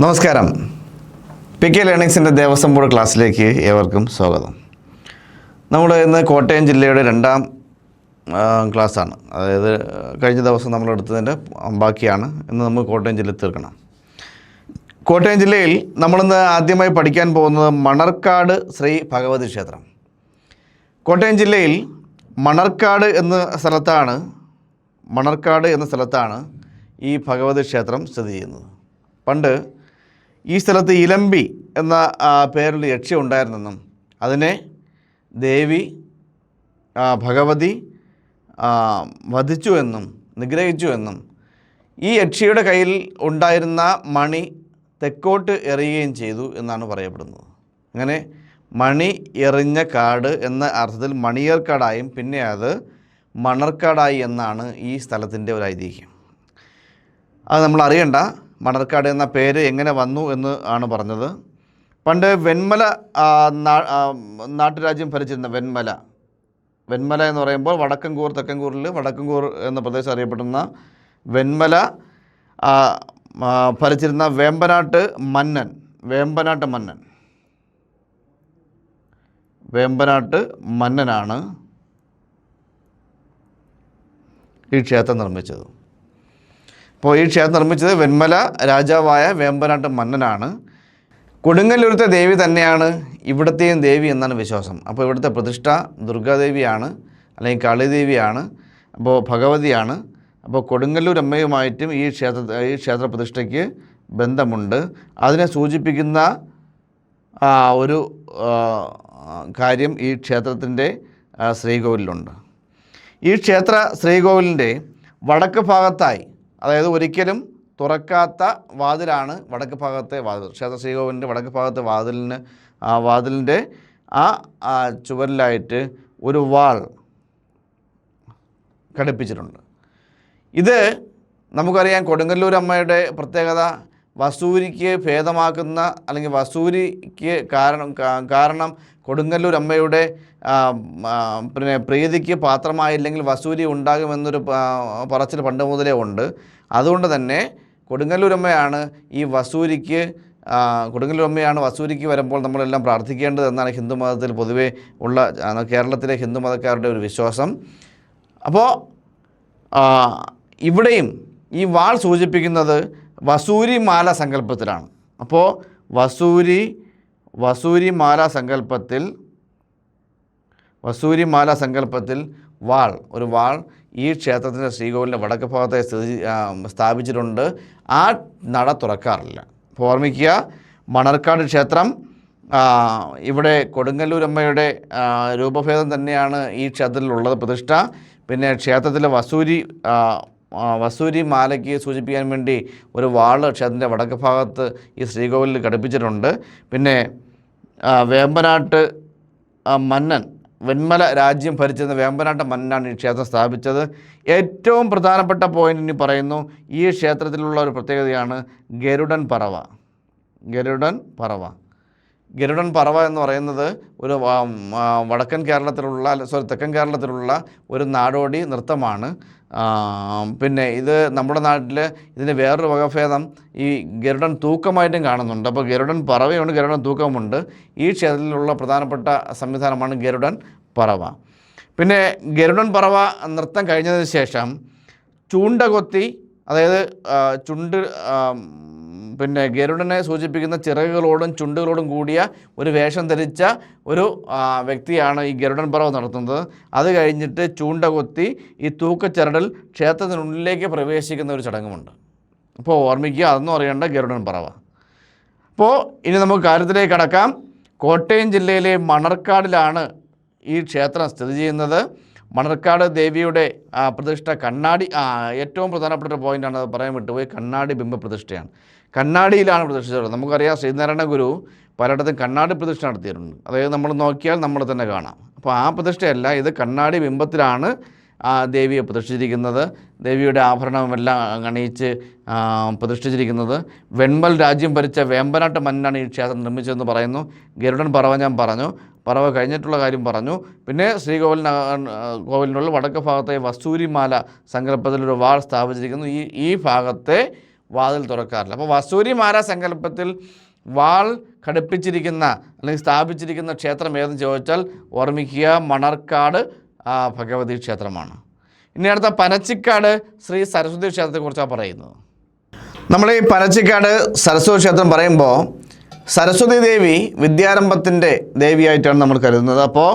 നമസ്കാരം. PK ലേണിങ്സിൻ്റെ Devaswom board ക്ലാസ്സിലേക്ക് ഏവർക്കും സ്വാഗതം. നമ്മൾ ഇന്ന് കോട്ടയം ജില്ലയുടെ രണ്ടാം ക്ലാസ്സാണ്. അതായത് കഴിഞ്ഞ ദിവസം നമ്മളെടുത്തതിൻ്റെ ബാക്കിയാണ്. ഇന്ന് നമ്മൾ കോട്ടയം ജില്ലയിൽ തീർക്കണം. കോട്ടയം ജില്ലയിൽ നമ്മളിന്ന് ആദ്യമായി പഠിക്കാൻ പോകുന്നത് മണർക്കാട് ശ്രീ ഭഗവതി ക്ഷേത്രം. കോട്ടയം ജില്ലയിൽ മണർക്കാട് എന്ന സ്ഥലത്താണ് ഈ ഭഗവതി ക്ഷേത്രം സ്ഥിതി ചെയ്യുന്നത്. പണ്ട് ഈ സ്ഥലത്ത് ഇലമ്പി എന്ന പേരിൽ യക്ഷി ഉണ്ടായിരുന്നെന്നും അതിനെ ദേവി ഭഗവതി വധിച്ചു എന്നും നിഗ്രഹിച്ചു എന്നും ഈ യക്ഷിയുടെ കയ്യിൽ ഉണ്ടായിരുന്ന മണി തെക്കോട്ട് എറിയുകയും ചെയ്തു എന്നാണ് പറയപ്പെടുന്നത്. അങ്ങനെ മണി എറിഞ്ഞ കാട് എന്ന അർത്ഥത്തിൽ മണിയർക്കാടായും പിന്നെ അത് മണർക്കാടായി എന്നാണ് ഈ സ്ഥലത്തിൻ്റെ ഒരു ഐതിഹ്യം. അത് നമ്മൾ അറിയണ്ട. മണർക്കാട് എന്ന പേര് എങ്ങനെ വന്നു എന്ന് ആണ് പറഞ്ഞത്. പണ്ട് വെൺമല നാട്ടുരാജ്യം ഭരിച്ചിരുന്ന വെൺമല എന്ന് പറയുമ്പോൾ വടക്കൻകൂർ തെക്കൻകൂറിൽ വടക്കൻകൂർ എന്ന പ്രദേശം അറിയപ്പെടുന്ന വെൺമല ഭരിച്ചിരുന്ന വേമ്പനാട്ട് മന്നനാണ് ഈ ക്ഷേത്രം നിർമ്മിച്ചത്. അപ്പോൾ ഈ ക്ഷേത്രം നിർമ്മിച്ചത് വെൺമല രാജാവായ വേമ്പനാട്ട് മന്നനാണ്. കൊടുങ്ങല്ലൂരത്തെ ദേവി തന്നെയാണ് ഇവിടത്തെയും ദേവി എന്നാണ് വിശ്വാസം. അപ്പോൾ ഇവിടുത്തെ പ്രതിഷ്ഠ ദുർഗാദേവിയാണ്, അല്ലെങ്കിൽ കാളിദേവിയാണ്, അപ്പോൾ ഭഗവതിയാണ്. അപ്പോൾ കൊടുങ്ങല്ലൂർ അമ്മയുമായിട്ടും ഈ ക്ഷേത്ര പ്രതിഷ്ഠയ്ക്ക് ബന്ധമുണ്ട്. അതിനെ സൂചിപ്പിക്കുന്ന ഒരു കാര്യം ഈ ക്ഷേത്രത്തിൻ്റെ ശ്രീകോവിലുണ്ട്. ഈ ക്ഷേത്ര ശ്രീകോവിലിൻ്റെ വടക്ക് ഭാഗത്തായി, അതായത് ഒരിക്കലും തുറക്കാത്ത വാതിലാണ് വടക്ക് ഭാഗത്തെ വാതിൽ. ക്ഷേത്ര ശ്രീകോവിലിൻ്റെ വടക്ക് ഭാഗത്തെ വാതിലിൻ്റെ ചുവരിലായിട്ട് ഒരു വാൾ ഘടിപ്പിച്ചിട്ടുണ്ട്. ഇത് നമുക്കറിയാം. കൊടുങ്ങല്ലൂർ അമ്മയുടെ പ്രത്യേകത വസൂരിക്ക് ഭേദമാക്കുന്ന, അല്ലെങ്കിൽ വസൂരിക്ക് കാരണം കൊടുങ്ങല്ലൂർ അമ്മയുടെ പിന്നെ പ്രീതിക്ക് പാത്രമായില്ലെങ്കിൽ വസൂരി ഉണ്ടാകുമെന്നൊരു പറച്ചിൽ പണ്ട് മുതലേ ഉണ്ട്. അതുകൊണ്ട് തന്നെ കൊടുങ്ങല്ലൂർ അമ്മയാണ് വസൂരിക്ക് വരുമ്പോൾ നമ്മളെല്ലാം പ്രാർത്ഥിക്കേണ്ടത് എന്നാണ് ഹിന്ദു മതത്തിൽ പൊതുവേ ഉള്ള കേരളത്തിലെ ഹിന്ദു മതക്കാരുടെ ഒരു വിശ്വാസം. അപ്പോൾ ഇവിടെയും ഈ വാൾ സൂചിപ്പിക്കുന്നത് വസൂരിമാല സങ്കല്പത്തിലാണ്. അപ്പോൾ വസൂരിമാല സങ്കല്പത്തിൽ ഒരു വാൾ ഈ ക്ഷേത്രത്തിൻ്റെ ശ്രീകോവിലിൻ്റെ വടക്ക് ഭാഗത്തെ സ്ഥാപിച്ചിട്ടുണ്ട്. ആ നട തുറക്കാറില്ല. അപ്പോൾ ഓർമ്മിക്കുക, മണർക്കാട് ക്ഷേത്രം ഇവിടെ കൊടുങ്ങല്ലൂരമ്മയുടെ രൂപഭേദം തന്നെയാണ് ഈ ക്ഷേത്രത്തിലുള്ളത് പ്രതിഷ്ഠ. പിന്നെ ക്ഷേത്രത്തിലെ വസൂരി മാലയ്ക്ക് സൂചിപ്പിക്കാൻ വേണ്ടി ഒരു വാൾ ക്ഷേത്രത്തിൻ്റെ വടക്ക് ഭാഗത്ത് ഈ ശ്രീകോവിലിൽ ഘടിപ്പിച്ചിട്ടുണ്ട്. പിന്നെ വേമ്പനാട്ട് മന്നൻ, വെൺമല രാജ്യം ഭരിച്ചിരുന്ന വേമ്പനാട്ട് മന്നനാണ് ഈ ക്ഷേത്രം സ്ഥാപിച്ചത്. ഏറ്റവും പ്രധാനപ്പെട്ട പോയിന്റ് ഇനി പറയുന്നു. ഈ ക്ഷേത്രത്തിലുള്ള ഒരു പ്രത്യേകതയാണ് ഗരുഡൻ പറവ എന്ന് പറയുന്നത് ഒരു തെക്കൻ കേരളത്തിലുള്ള ഒരു നാടോടി നൃത്തമാണ്. പിന്നെ ഇത് നമ്മുടെ നാട്ടിൽ ഇതിന് വേറൊരു വകഭേദം ഈ ഗരുഡൻ തൂക്കമായിട്ടും കാണുന്നുണ്ട്. അപ്പോൾ ഗരുഡൻ പറവയുണ്ട്, ഗരുഡൻ തൂക്കമുണ്ട്. ഈ ക്ഷേത്രത്തിലുള്ള പ്രധാനപ്പെട്ട സംവിധാനമാണ് ഗരുഡൻ പറവ. പിന്നെ ഗരുഡൻ പറവ നൃത്തം കഴിഞ്ഞതിന് ശേഷം ചൂണ്ടകൊത്തി, അതായത് പിന്നെ ഗരുഡനെ സൂചിപ്പിക്കുന്ന ചിറകുകളോടും ചുണ്ടുകളോടും കൂടിയ ഒരു വേഷം ധരിച്ച ഒരു വ്യക്തിയാണ് ഈ ഗരുഡൻ പറവ നടത്തുന്നത്. അത് കഴിഞ്ഞിട്ട് ചൂണ്ടകൊത്തി ഈ തൂക്കച്ചരടിൽ ക്ഷേത്രത്തിനുള്ളിലേക്ക് പ്രവേശിക്കുന്ന ഒരു ചടങ്ങുമുണ്ട്. അപ്പോൾ ഓർമ്മിക്കുക, അതൊന്നും അറിയേണ്ട ഗരുഡൻ പറവ. അപ്പോൾ ഇനി നമുക്ക് കാര്യത്തിലേക്ക് കടക്കാം. കോട്ടയം ജില്ലയിലെ മണർക്കാടിലാണ് ഈ ക്ഷേത്രം സ്ഥിതി ചെയ്യുന്നത്. മണർക്കാട് ദേവിയുടെ പ്രതിഷ്ഠ ഏറ്റവും പ്രധാനപ്പെട്ട ഒരു പോയിൻ്റാണ്, അത് പറയാൻ വിട്ടുപോയി. കണ്ണാടി ബിംബ പ്രതിഷ്ഠയാണ്. കണ്ണാടിയിലാണ് പ്രതിഷ്ഠിച്ചത്. നമുക്കറിയാം, ശ്രീനാരായണ ഗുരു പലയിടത്തും കണ്ണാടി പ്രതിഷ്ഠ നടത്തിയിട്ടുണ്ട്. അതായത് നമ്മൾ നോക്കിയാൽ നമ്മൾ തന്നെ കാണാം. അപ്പോൾ ആ പ്രതിഷ്ഠയല്ല, ഇത് കണ്ണാടി ബിംബത്തിലാണ് ദേവിയെ പ്രതിഷ്ഠിച്ചിരിക്കുന്നത്. ദേവിയുടെ ആഭരണമെല്ലാം അണിയിച്ച് പ്രതിഷ്ഠിച്ചിരിക്കുന്നത്. വെൺമൽ രാജ്യം ഭരിച്ച വേമ്പനാട്ട് മന്നനാണ് ഈ ക്ഷേത്രം നിർമ്മിച്ചതെന്ന് പറയുന്നു. ഗരുഡൻ പറവ ഞാൻ പറഞ്ഞു, പറവ കഴിഞ്ഞിട്ടുള്ള കാര്യം പറഞ്ഞു. പിന്നെ കോവിലിനുള്ള വടക്ക് ഭാഗത്തെ വസൂരിമാല സങ്കല്പത്തിലൊരു വാൾ സ്ഥാപിച്ചിരിക്കുന്നു. ഈ ഭാഗത്തെ വാതിൽ തുറക്കാറില്ല. അപ്പോൾ വസൂരിമാര സങ്കല്പത്തിൽ വാൾ ഘടിപ്പിച്ചിരിക്കുന്ന അല്ലെങ്കിൽ സ്ഥാപിച്ചിരിക്കുന്ന ക്ഷേത്രം ഏതെന്ന് ചോദിച്ചാൽ ഓർമ്മിക്കുക, മണർക്കാട് ഭഗവതി ക്ഷേത്രമാണ്. ഇനി അടുത്ത പനച്ചിക്കാട് ശ്രീ സരസ്വതി ക്ഷേത്രത്തെക്കുറിച്ചാണ് പറയുന്നത്. നമ്മൾ ഈ പനച്ചിക്കാട് സരസ്വതി ക്ഷേത്രം പറയുമ്പോൾ സരസ്വതി ദേവി വിദ്യാരംഭത്തിൻ്റെ ദേവിയായിട്ടാണ് നമ്മൾ കരുതുന്നത്. അപ്പോൾ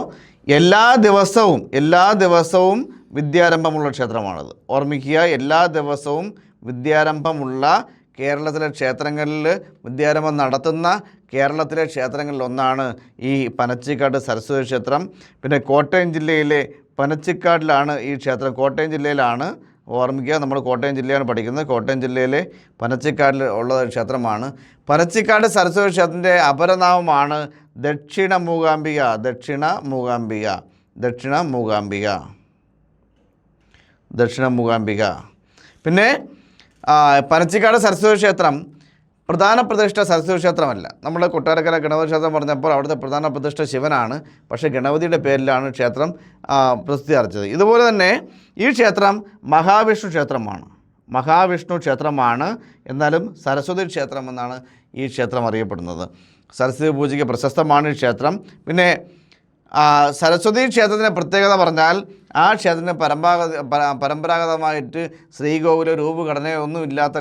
എല്ലാ ദിവസവും വിദ്യാരംഭമുള്ള ക്ഷേത്രമാണത്. ഓർമ്മിക്കുക, എല്ലാ ദിവസവും വിദ്യാരംഭമുള്ള കേരളത്തിലെ ക്ഷേത്രങ്ങളിൽ വിദ്യാരംഭം നടത്തുന്ന കേരളത്തിലെ ക്ഷേത്രങ്ങളിലൊന്നാണ് ഈ പനച്ചിക്കാട് സരസ്വതി ക്ഷേത്രം. പിന്നെ കോട്ടയം ജില്ലയിലെ പനച്ചിക്കാടിലാണ് ഈ ക്ഷേത്രം. കോട്ടയം ജില്ലയിലാണ്, ഓർമ്മിക്കുക, നമ്മൾ കോട്ടയം ജില്ലയാണ് പഠിക്കുന്നത്. കോട്ടയം ജില്ലയിലെ പനച്ചിക്കാടിൽ ഉള്ള ക്ഷേത്രമാണ്. പനച്ചിക്കാട് സരസ്വതി ക്ഷേത്രത്തിൻ്റെ അപരനാമമാണ് ദക്ഷിണ മൂകാംബിക. പിന്നെ പനച്ചിക്കാട് സരസ്വതി ക്ഷേത്രം പ്രധാന പ്രതിഷ്ഠ സരസ്വതി ക്ഷേത്രമല്ല. നമ്മൾ കൊട്ടാരക്കര ഗണപതി ക്ഷേത്രം പറഞ്ഞപ്പോൾ അവിടുത്തെ പ്രധാന പ്രതിഷ്ഠ ശിവനാണ്. പക്ഷേ ഗണപതിയുടെ പേരിലാണ് ക്ഷേത്രം പ്രസിദ്ധി ആർജിച്ചത്. ഇതുപോലെ തന്നെ ഈ ക്ഷേത്രം മഹാവിഷ്ണു ക്ഷേത്രമാണ്. എന്നാലും സരസ്വതി ക്ഷേത്രം എന്നാണ് ഈ ക്ഷേത്രം അറിയപ്പെടുന്നത്. സരസ്വതി പൂജയ്ക്ക് പ്രശസ്തമാണ് ഈ ക്ഷേത്രം. പിന്നെ സരസ്വതി ക്ഷേത്രത്തിൻ്റെ പ്രത്യേകത പറഞ്ഞാൽ ആ ക്ഷേത്രത്തിന് പരമ്പരാഗതമായിട്ട് ശ്രീകോവിലോ രൂപഘടനയൊന്നും ഇല്ലാത്ത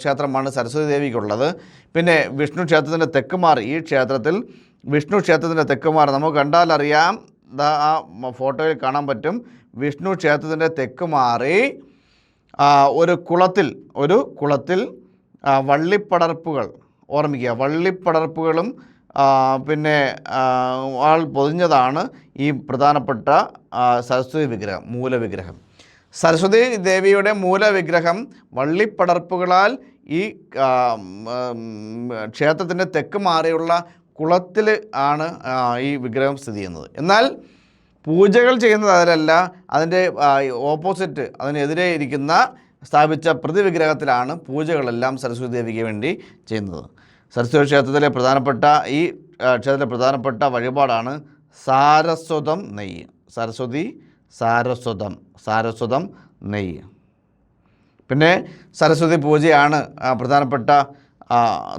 ക്ഷേത്രമാണ് സരസ്വതി ദേവിക്കുള്ളത്. പിന്നെ വിഷ്ണു ക്ഷേത്രത്തിൻ്റെ തെക്കുമാറി, ഈ ക്ഷേത്രത്തിൽ വിഷ്ണു ക്ഷേത്രത്തിൻ്റെ തെക്കുമാറി നമുക്ക് കണ്ടാലറിയാം, ആ ഫോട്ടോയിൽ കാണാൻ പറ്റും. വിഷ്ണു ക്ഷേത്രത്തിൻ്റെ തെക്കുമാറി ഒരു കുളത്തിൽ വള്ളിപ്പടർപ്പുകൾ, ഓർമ്മിക്കുക, വള്ളിപ്പടർപ്പുകളും പിന്നെ ആൾ പൊതിഞ്ഞതാണ് ഈ പ്രധാനപ്പെട്ട സരസ്വതി വിഗ്രഹം, മൂലവിഗ്രഹം. സരസ്വതി ദേവിയുടെ മൂലവിഗ്രഹം വള്ളിപ്പടർപ്പുകളാൽ ഈ ക്ഷേത്രത്തിൻ്റെ തെക്ക് മാറിയുള്ള കുളത്തിൽ ആണ് ഈ വിഗ്രഹം സ്ഥിതി ചെയ്യുന്നത്. എന്നാൽ പൂജകൾ ചെയ്യുന്നത് അതിലല്ല, അതിൻ്റെ ഓപ്പോസിറ്റ്, അതിനെതിരെ ഇരിക്കുന്ന സ്ഥാപിച്ച പ്രതിവിഗ്രഹത്തിലാണ് പൂജകളെല്ലാം സരസ്വതി ദേവിക്ക് വേണ്ടി ചെയ്യുന്നത്. സരസ്വതി ക്ഷേത്രത്തിലെ പ്രധാനപ്പെട്ട വഴിപാടാണ് സാരസ്വതം നെയ്യ്. സാരസ്വതം നെയ്യ്. പിന്നെ സരസ്വതി പൂജയാണ് പ്രധാനപ്പെട്ട,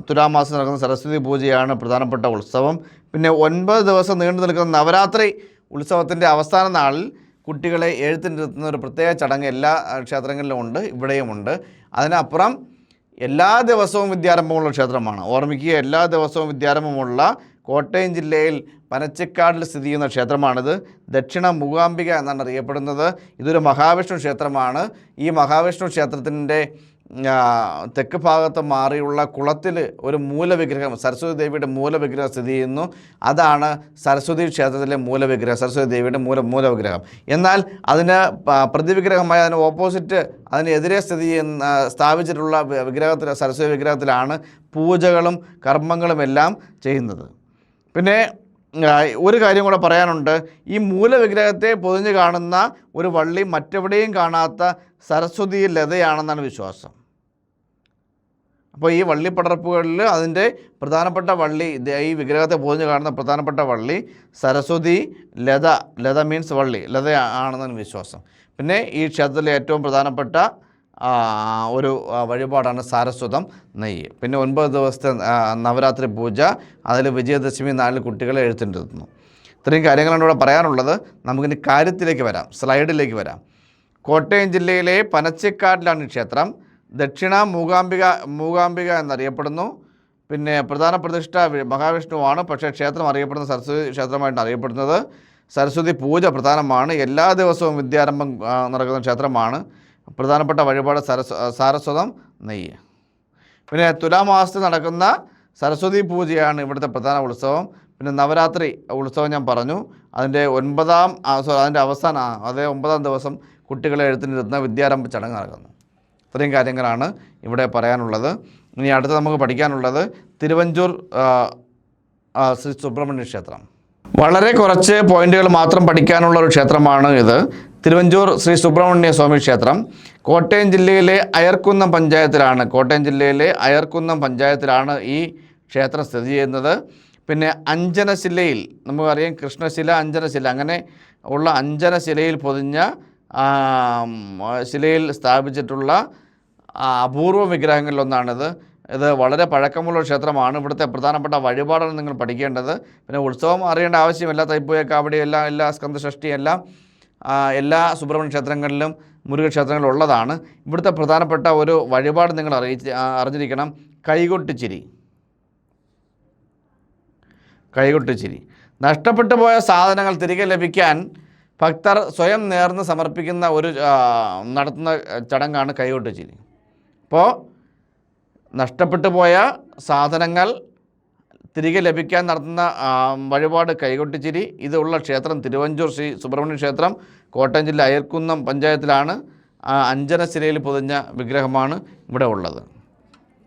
തുലാമാസം നടക്കുന്ന സരസ്വതി പൂജയാണ് പ്രധാനപ്പെട്ട ഉത്സവം. പിന്നെ 9 ദിവസം നീണ്ടു നിൽക്കുന്ന നവരാത്രി ഉത്സവത്തിൻ്റെ അവസാന നാളിൽ കുട്ടികളെ എഴുത്തിനിരുത്തുന്ന ഒരു പ്രത്യേക ചടങ്ങ് എല്ലാ ക്ഷേത്രങ്ങളിലും ഉണ്ട്, ഇവിടെയുമുണ്ട്. അതിനപ്പുറം എല്ലാ ദിവസവും വിദ്യാരംഭമുള്ള ക്ഷേത്രമാണ്. ഓർമ്മിക്കുക, എല്ലാ ദിവസവും വിദ്യാരംഭമുള്ള കോട്ടയം ജില്ലയിൽ പനച്ചിക്കാടിൽ സ്ഥിതി ചെയ്യുന്ന ക്ഷേത്രമാണിത്. ദക്ഷിണ മൂകാംബിക എന്നാണ് അറിയപ്പെടുന്നത്. ഇതൊരു മഹാവിഷ്ണു ക്ഷേത്രമാണ്. ഈ മഹാവിഷ്ണു ക്ഷേത്രത്തിൻ്റെ തെക്ക് ഭാഗത്ത് മാറിയുള്ള കുളത്തിൽ ഒരു മൂലവിഗ്രഹം, സരസ്വതി ദേവിയുടെ മൂലവിഗ്രഹം സ്ഥിതി ചെയ്യുന്നു. അതാണ് സരസ്വതി ക്ഷേത്രത്തിലെ മൂലവിഗ്രഹം, സരസ്വതി ദേവിയുടെ മൂലവിഗ്രഹം. എന്നാൽ അതിന് പ്രതിവിഗ്രഹമായ, അതിന് ഓപ്പോസിറ്റ്, അതിനെതിരെ സ്ഥാപിച്ചിട്ടുള്ള വിഗ്രഹത്തിൽ, സരസ്വതി വിഗ്രഹത്തിലാണ് പൂജകളും കർമ്മങ്ങളും എല്ലാം ചെയ്യുന്നത്. പിന്നെ ഒരു കാര്യം കൂടെ പറയാനുണ്ട്. ഈ മൂലവിഗ്രഹത്തെ പൊതിഞ്ഞ് കാണുന്ന ഒരു വള്ളി മറ്റെവിടെയും കാണാത്ത സരസ്വതി ലതയാണെന്നാണ് വിശ്വാസം. അപ്പോൾ ഈ വള്ളിപ്പടർപ്പുകളിൽ അതിൻ്റെ പ്രധാനപ്പെട്ട വള്ളി, ഈ വിഗ്രഹത്തെ പൊതിഞ്ഞ് കാണുന്ന പ്രധാനപ്പെട്ട വള്ളി സരസ്വതി ലത മീൻസ് വള്ളി, ലത ആണെന്നാണ് വിശ്വാസം. പിന്നെ ഈ ക്ഷേത്രത്തിലെ ഏറ്റവും പ്രധാനപ്പെട്ട ഒരു വഴിപാടാണ് സാരസ്വതം നെയ്യ്. പിന്നെ 9 ദിവസത്തെ നവരാത്രി പൂജ, അതിൽ വിജയദശമി നാളിൽ കുട്ടികളെ എഴുത്തിനിരുത്തുന്നു. ഇത്രയും കാര്യങ്ങളാണ് ഇവിടെ പറയാനുള്ളത്. നമുക്കിനി കാര്യത്തിലേക്ക് വരാം, സ്ലൈഡിലേക്ക് വരാം. കോട്ടയം ജില്ലയിലെ പനച്ചിക്കാട്ടിലാണ് ഈ ക്ഷേത്രം. ദക്ഷിണ മൂകാംബിക എന്നറിയപ്പെടുന്നു. പിന്നെ പ്രധാന പ്രതിഷ്ഠ മഹാവിഷ്ണുവാണ്. പക്ഷേ ക്ഷേത്രം അറിയപ്പെടുന്ന സരസ്വതി ക്ഷേത്രമായിട്ടാണ് അറിയപ്പെടുന്നത്. സരസ്വതി പൂജ പ്രധാനമാണ്. എല്ലാ ദിവസവും വിദ്യാരംഭം നടക്കുന്ന ക്ഷേത്രമാണ്. പ്രധാനപ്പെട്ട വഴിപാട് സാരസ്വതം നെയ്യ്. പിന്നെ തുലാമാസത്തിൽ നടക്കുന്ന സരസ്വതി പൂജയാണ് ഇവിടുത്തെ പ്രധാന ഉത്സവം. പിന്നെ നവരാത്രി ഉത്സവം ഞാൻ പറഞ്ഞു, അതിൻ്റെ 9ാം ദിവസം കുട്ടികളെ എഴുത്തിനിരുത്തുന്ന വിദ്യാരംഭ ചടങ്ങ് നടക്കുന്നു. ഇത്രയും കാര്യങ്ങളാണ് ഇവിടെ പറയാനുള്ളത്. ഇനി അടുത്ത് നമുക്ക് പഠിക്കാനുള്ളത് തിരുവഞ്ചൂർ ശ്രീ സുബ്രഹ്മണ്യ ക്ഷേത്രം. വളരെ കുറച്ച് പോയിന്റുകൾ മാത്രം പഠിക്കാനുള്ള ഒരു ക്ഷേത്രമാണ് ഇത്. തിരുവഞ്ചൂർ ശ്രീ സുബ്രഹ്മണ്യ സ്വാമി ക്ഷേത്രം കോട്ടയം ജില്ലയിലെ അയർക്കുന്നം പഞ്ചായത്തിലാണ് ഈ ക്ഷേത്രം സ്ഥിതി ചെയ്യുന്നത്. പിന്നെ അഞ്ജനശിലയിൽ, നമുക്കറിയാം കൃഷ്ണശില, അഞ്ജനശില, അങ്ങനെ ഉള്ള അഞ്ജനശിലയിൽ പൊതിഞ്ഞ ശിലയിൽ സ്ഥാപിച്ചിട്ടുള്ള അപൂർവ വിഗ്രഹങ്ങളിലൊന്നാണിത്. ഇത് വളരെ പഴക്കമുള്ള ക്ഷേത്രമാണ്. ഇവിടുത്തെ പ്രധാനപ്പെട്ട വഴിപാടാണ് നിങ്ങൾ പഠിക്കേണ്ടത്. പിന്നെ ഉത്സവം അറിയേണ്ട ആവശ്യമില്ല. തൈപ്പൂയ കാവടി എല്ലാ സ്കന്ദഷഷ്ടി എല്ലാ സുബ്രഹ്മണ്യ ക്ഷേത്രങ്ങളിലും മുരുകൻ ക്ഷേത്രങ്ങളിലും ഉള്ളതാണ്. ഇവിടുത്തെ പ്രധാനപ്പെട്ട ഒരു വഴിപാട് നിങ്ങൾ അറിഞ്ഞിരിക്കണം. കൈകൊട്ടിച്ചിരി. നഷ്ടപ്പെട്ടു പോയ സാധനങ്ങൾ തിരികെ ലഭിക്കാൻ ഭക്തർ സ്വയം നേർന്ന് സമർപ്പിക്കുന്ന നടത്തുന്ന ചടങ്ങാണ് കൈകൊട്ടിച്ചിരി. അപ്പോൾ നഷ്ടപ്പെട്ടു പോയ സാധനങ്ങൾ തിരികെ ലഭിക്കാൻ നടത്തുന്ന വഴിപാട് കൈകൊട്ടിച്ചിരി. ഇതുള്ള ക്ഷേത്രം തിരുവഞ്ചൂർ ശ്രീ സുബ്രഹ്മണ്യ ക്ഷേത്രം, കോട്ടയം ജില്ല അയർക്കുന്നം പഞ്ചായത്തിലാണ്. അഞ്ജനശിലയിൽ പൊതിഞ്ഞ വിഗ്രഹമാണ് ഇവിടെ ഉള്ളത്.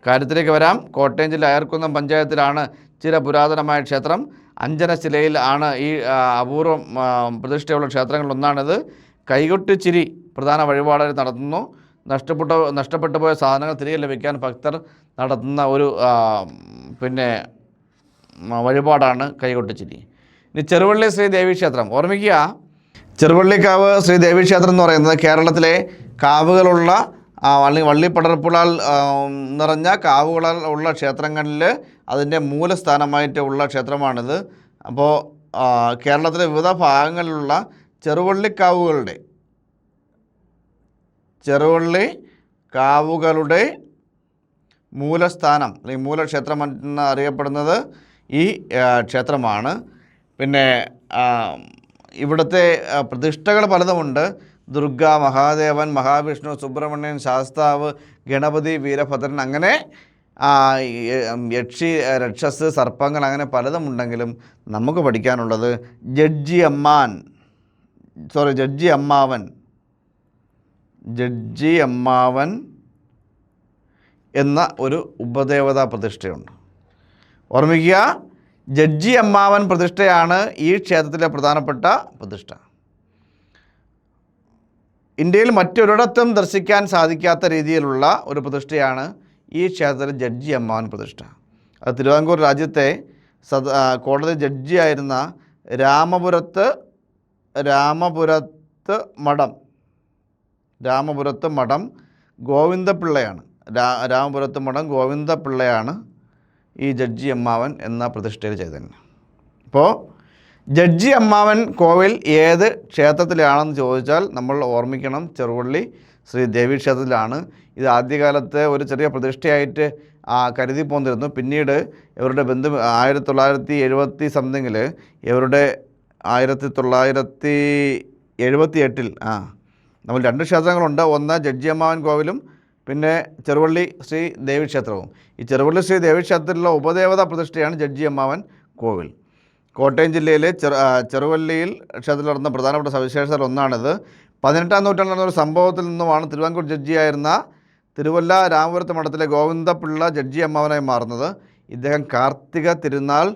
കാര്യത്തിലേക്ക് വരാം. കോട്ടയം ജില്ല അയർക്കുന്നം പഞ്ചായത്തിലാണ് ചില പുരാതനമായ ക്ഷേത്രം. അഞ്ജനശിലയിൽ ആണ് ഈ അപൂർവം പ്രതിഷ്ഠയുള്ള ക്ഷേത്രങ്ങളിലൊന്നാണിത്. കൈകൊട്ടിച്ചിരി പ്രധാന വഴിപാടായി നടത്തുന്നു. നഷ്ടപ്പെട്ടു പോയ സാധനങ്ങൾ തിരികെ ലഭിക്കാൻ ഭക്തർ നടത്തുന്ന ഒരു വഴിപാടാണ് കൈകൊട്ടിച്ചിരി. ഇനി ചെറുവള്ളി ശ്രീ ദേവീക്ഷേത്രം ഓർമ്മിക്കുക. ചെറുവള്ളിക്കാവ് ശ്രീ ദേവീക്ഷേത്രം എന്ന് പറയുന്നത് കേരളത്തിലെ കാവുകളുള്ള വള്ളിപ്പടർപ്പുകളാൽ നിറഞ്ഞ കാവുകളാൽ ഉള്ള ക്ഷേത്രങ്ങളിൽ അതിൻ്റെ മൂലസ്ഥാനമായിട്ടുള്ള ക്ഷേത്രമാണിത്. അപ്പോൾ കേരളത്തിലെ വിവിധ ഭാഗങ്ങളിലുള്ള ചെറുവള്ളിക്കാവുകളുടെ മൂലസ്ഥാനം അല്ലെങ്കിൽ മൂലക്ഷേത്രം എന്ന് അറിയപ്പെടുന്നത് ഈ ക്ഷേത്രമാണ്. പിന്നെ ഇവിടുത്തെ പ്രതിഷ്ഠകൾ പലതുമുണ്ട്. ദുർഗ, മഹാദേവൻ, മഹാവിഷ്ണു, സുബ്രഹ്മണ്യൻ, ശാസ്താവ്, ഗണപതി, വീരഭദ്രൻ, അങ്ങനെ യക്ഷി, രക്ഷസ്, സർപ്പങ്ങൾ, അങ്ങനെ പലതുമുണ്ടെങ്കിലും നമുക്ക് പഠിക്കാനുള്ളത് ജഡ്ജി അമ്മാവൻ എന്ന ഒരു ഉപദേവതാ പ്രതിഷ്ഠയുണ്ട്. ഓർമ്മിക്കുക, ജഡ്ജി അമ്മാവൻ പ്രതിഷ്ഠയാണ് ഈ ക്ഷേത്രത്തിലെ പ്രധാനപ്പെട്ട പ്രതിഷ്ഠ. ഇന്ത്യയിൽ മറ്റൊരിടത്തും ദർശിക്കാൻ സാധിക്കാത്ത രീതിയിലുള്ള ഒരു പ്രതിഷ്ഠയാണ് ഈ ക്ഷേത്രത്തിലെ ജഡ്ജി അമ്മാവൻ പ്രതിഷ്ഠ. അത് തിരുവിതാംകൂർ രാജ്യത്തെ കോടതി ജഡ്ജിയായിരുന്ന രാമപുരത്ത് മഠം ഗോവിന്ദപിള്ളയാണ്. രാമപുരത്ത് മഠം ഗോവിന്ദപിള്ളയാണ് ഈ ജഡ്ജി അമ്മാവൻ എന്ന പ്രതിഷ്ഠയിൽ ചെയ്തത്. അപ്പോൾ ജഡ്ജി അമ്മാവൻ കോവിൽ ഏത് ക്ഷേത്രത്തിലാണെന്ന് ചോദിച്ചാൽ നമ്മൾ ഓർമ്മിക്കണം, ചെറുവള്ളി ശ്രീ ദേവീക്ഷേത്രത്തിലാണ്. ഇത് ആദ്യകാലത്ത് ഒരു ചെറിയ പ്രതിഷ്ഠയായിട്ട് കരുതി പോന്നിരുന്നു. പിന്നീട് ഇവരുടെ 1970 സംതിങ്ങിൽ ഇവരുടെ 1978 നമ്മൾ 2 ക്ഷേത്രങ്ങളുണ്ട്. ഒന്ന് ജഡ്ജി അമ്മാവൻ കോവിലും പിന്നെ ചെറുവള്ളി ശ്രീ ദേവീക്ഷേത്രവും. ഈ ചെറുവള്ളി ശ്രീ ദേവീക്ഷേത്രത്തിലുള്ള ഉപദേവതാ പ്രതിഷ്ഠയാണ് ജഡ്ജി അമ്മാവൻ കോവിൽ. കോട്ടയം ജില്ലയിലെ ചെറുവള്ളിയിൽ ക്ഷേത്രത്തിൽ നടന്ന പ്രധാനപ്പെട്ട സവിശേഷതകൾ ഒന്നാണിത്. 18-ാം നൂറ്റാണ്ടിൽ നടന്ന ഒരു സംഭവത്തിൽ നിന്നുമാണ് തിരുവിതാംകൂർ ജഡ്ജിയായിരുന്ന തിരുവല്ല രാമപുരത്ത് മഠത്തിലെ ഗോവിന്ദപിള്ള ജഡ്ജി അമ്മാവനായി മാറുന്നത്. ഇദ്ദേഹം കാർത്തിക തിരുനാൾ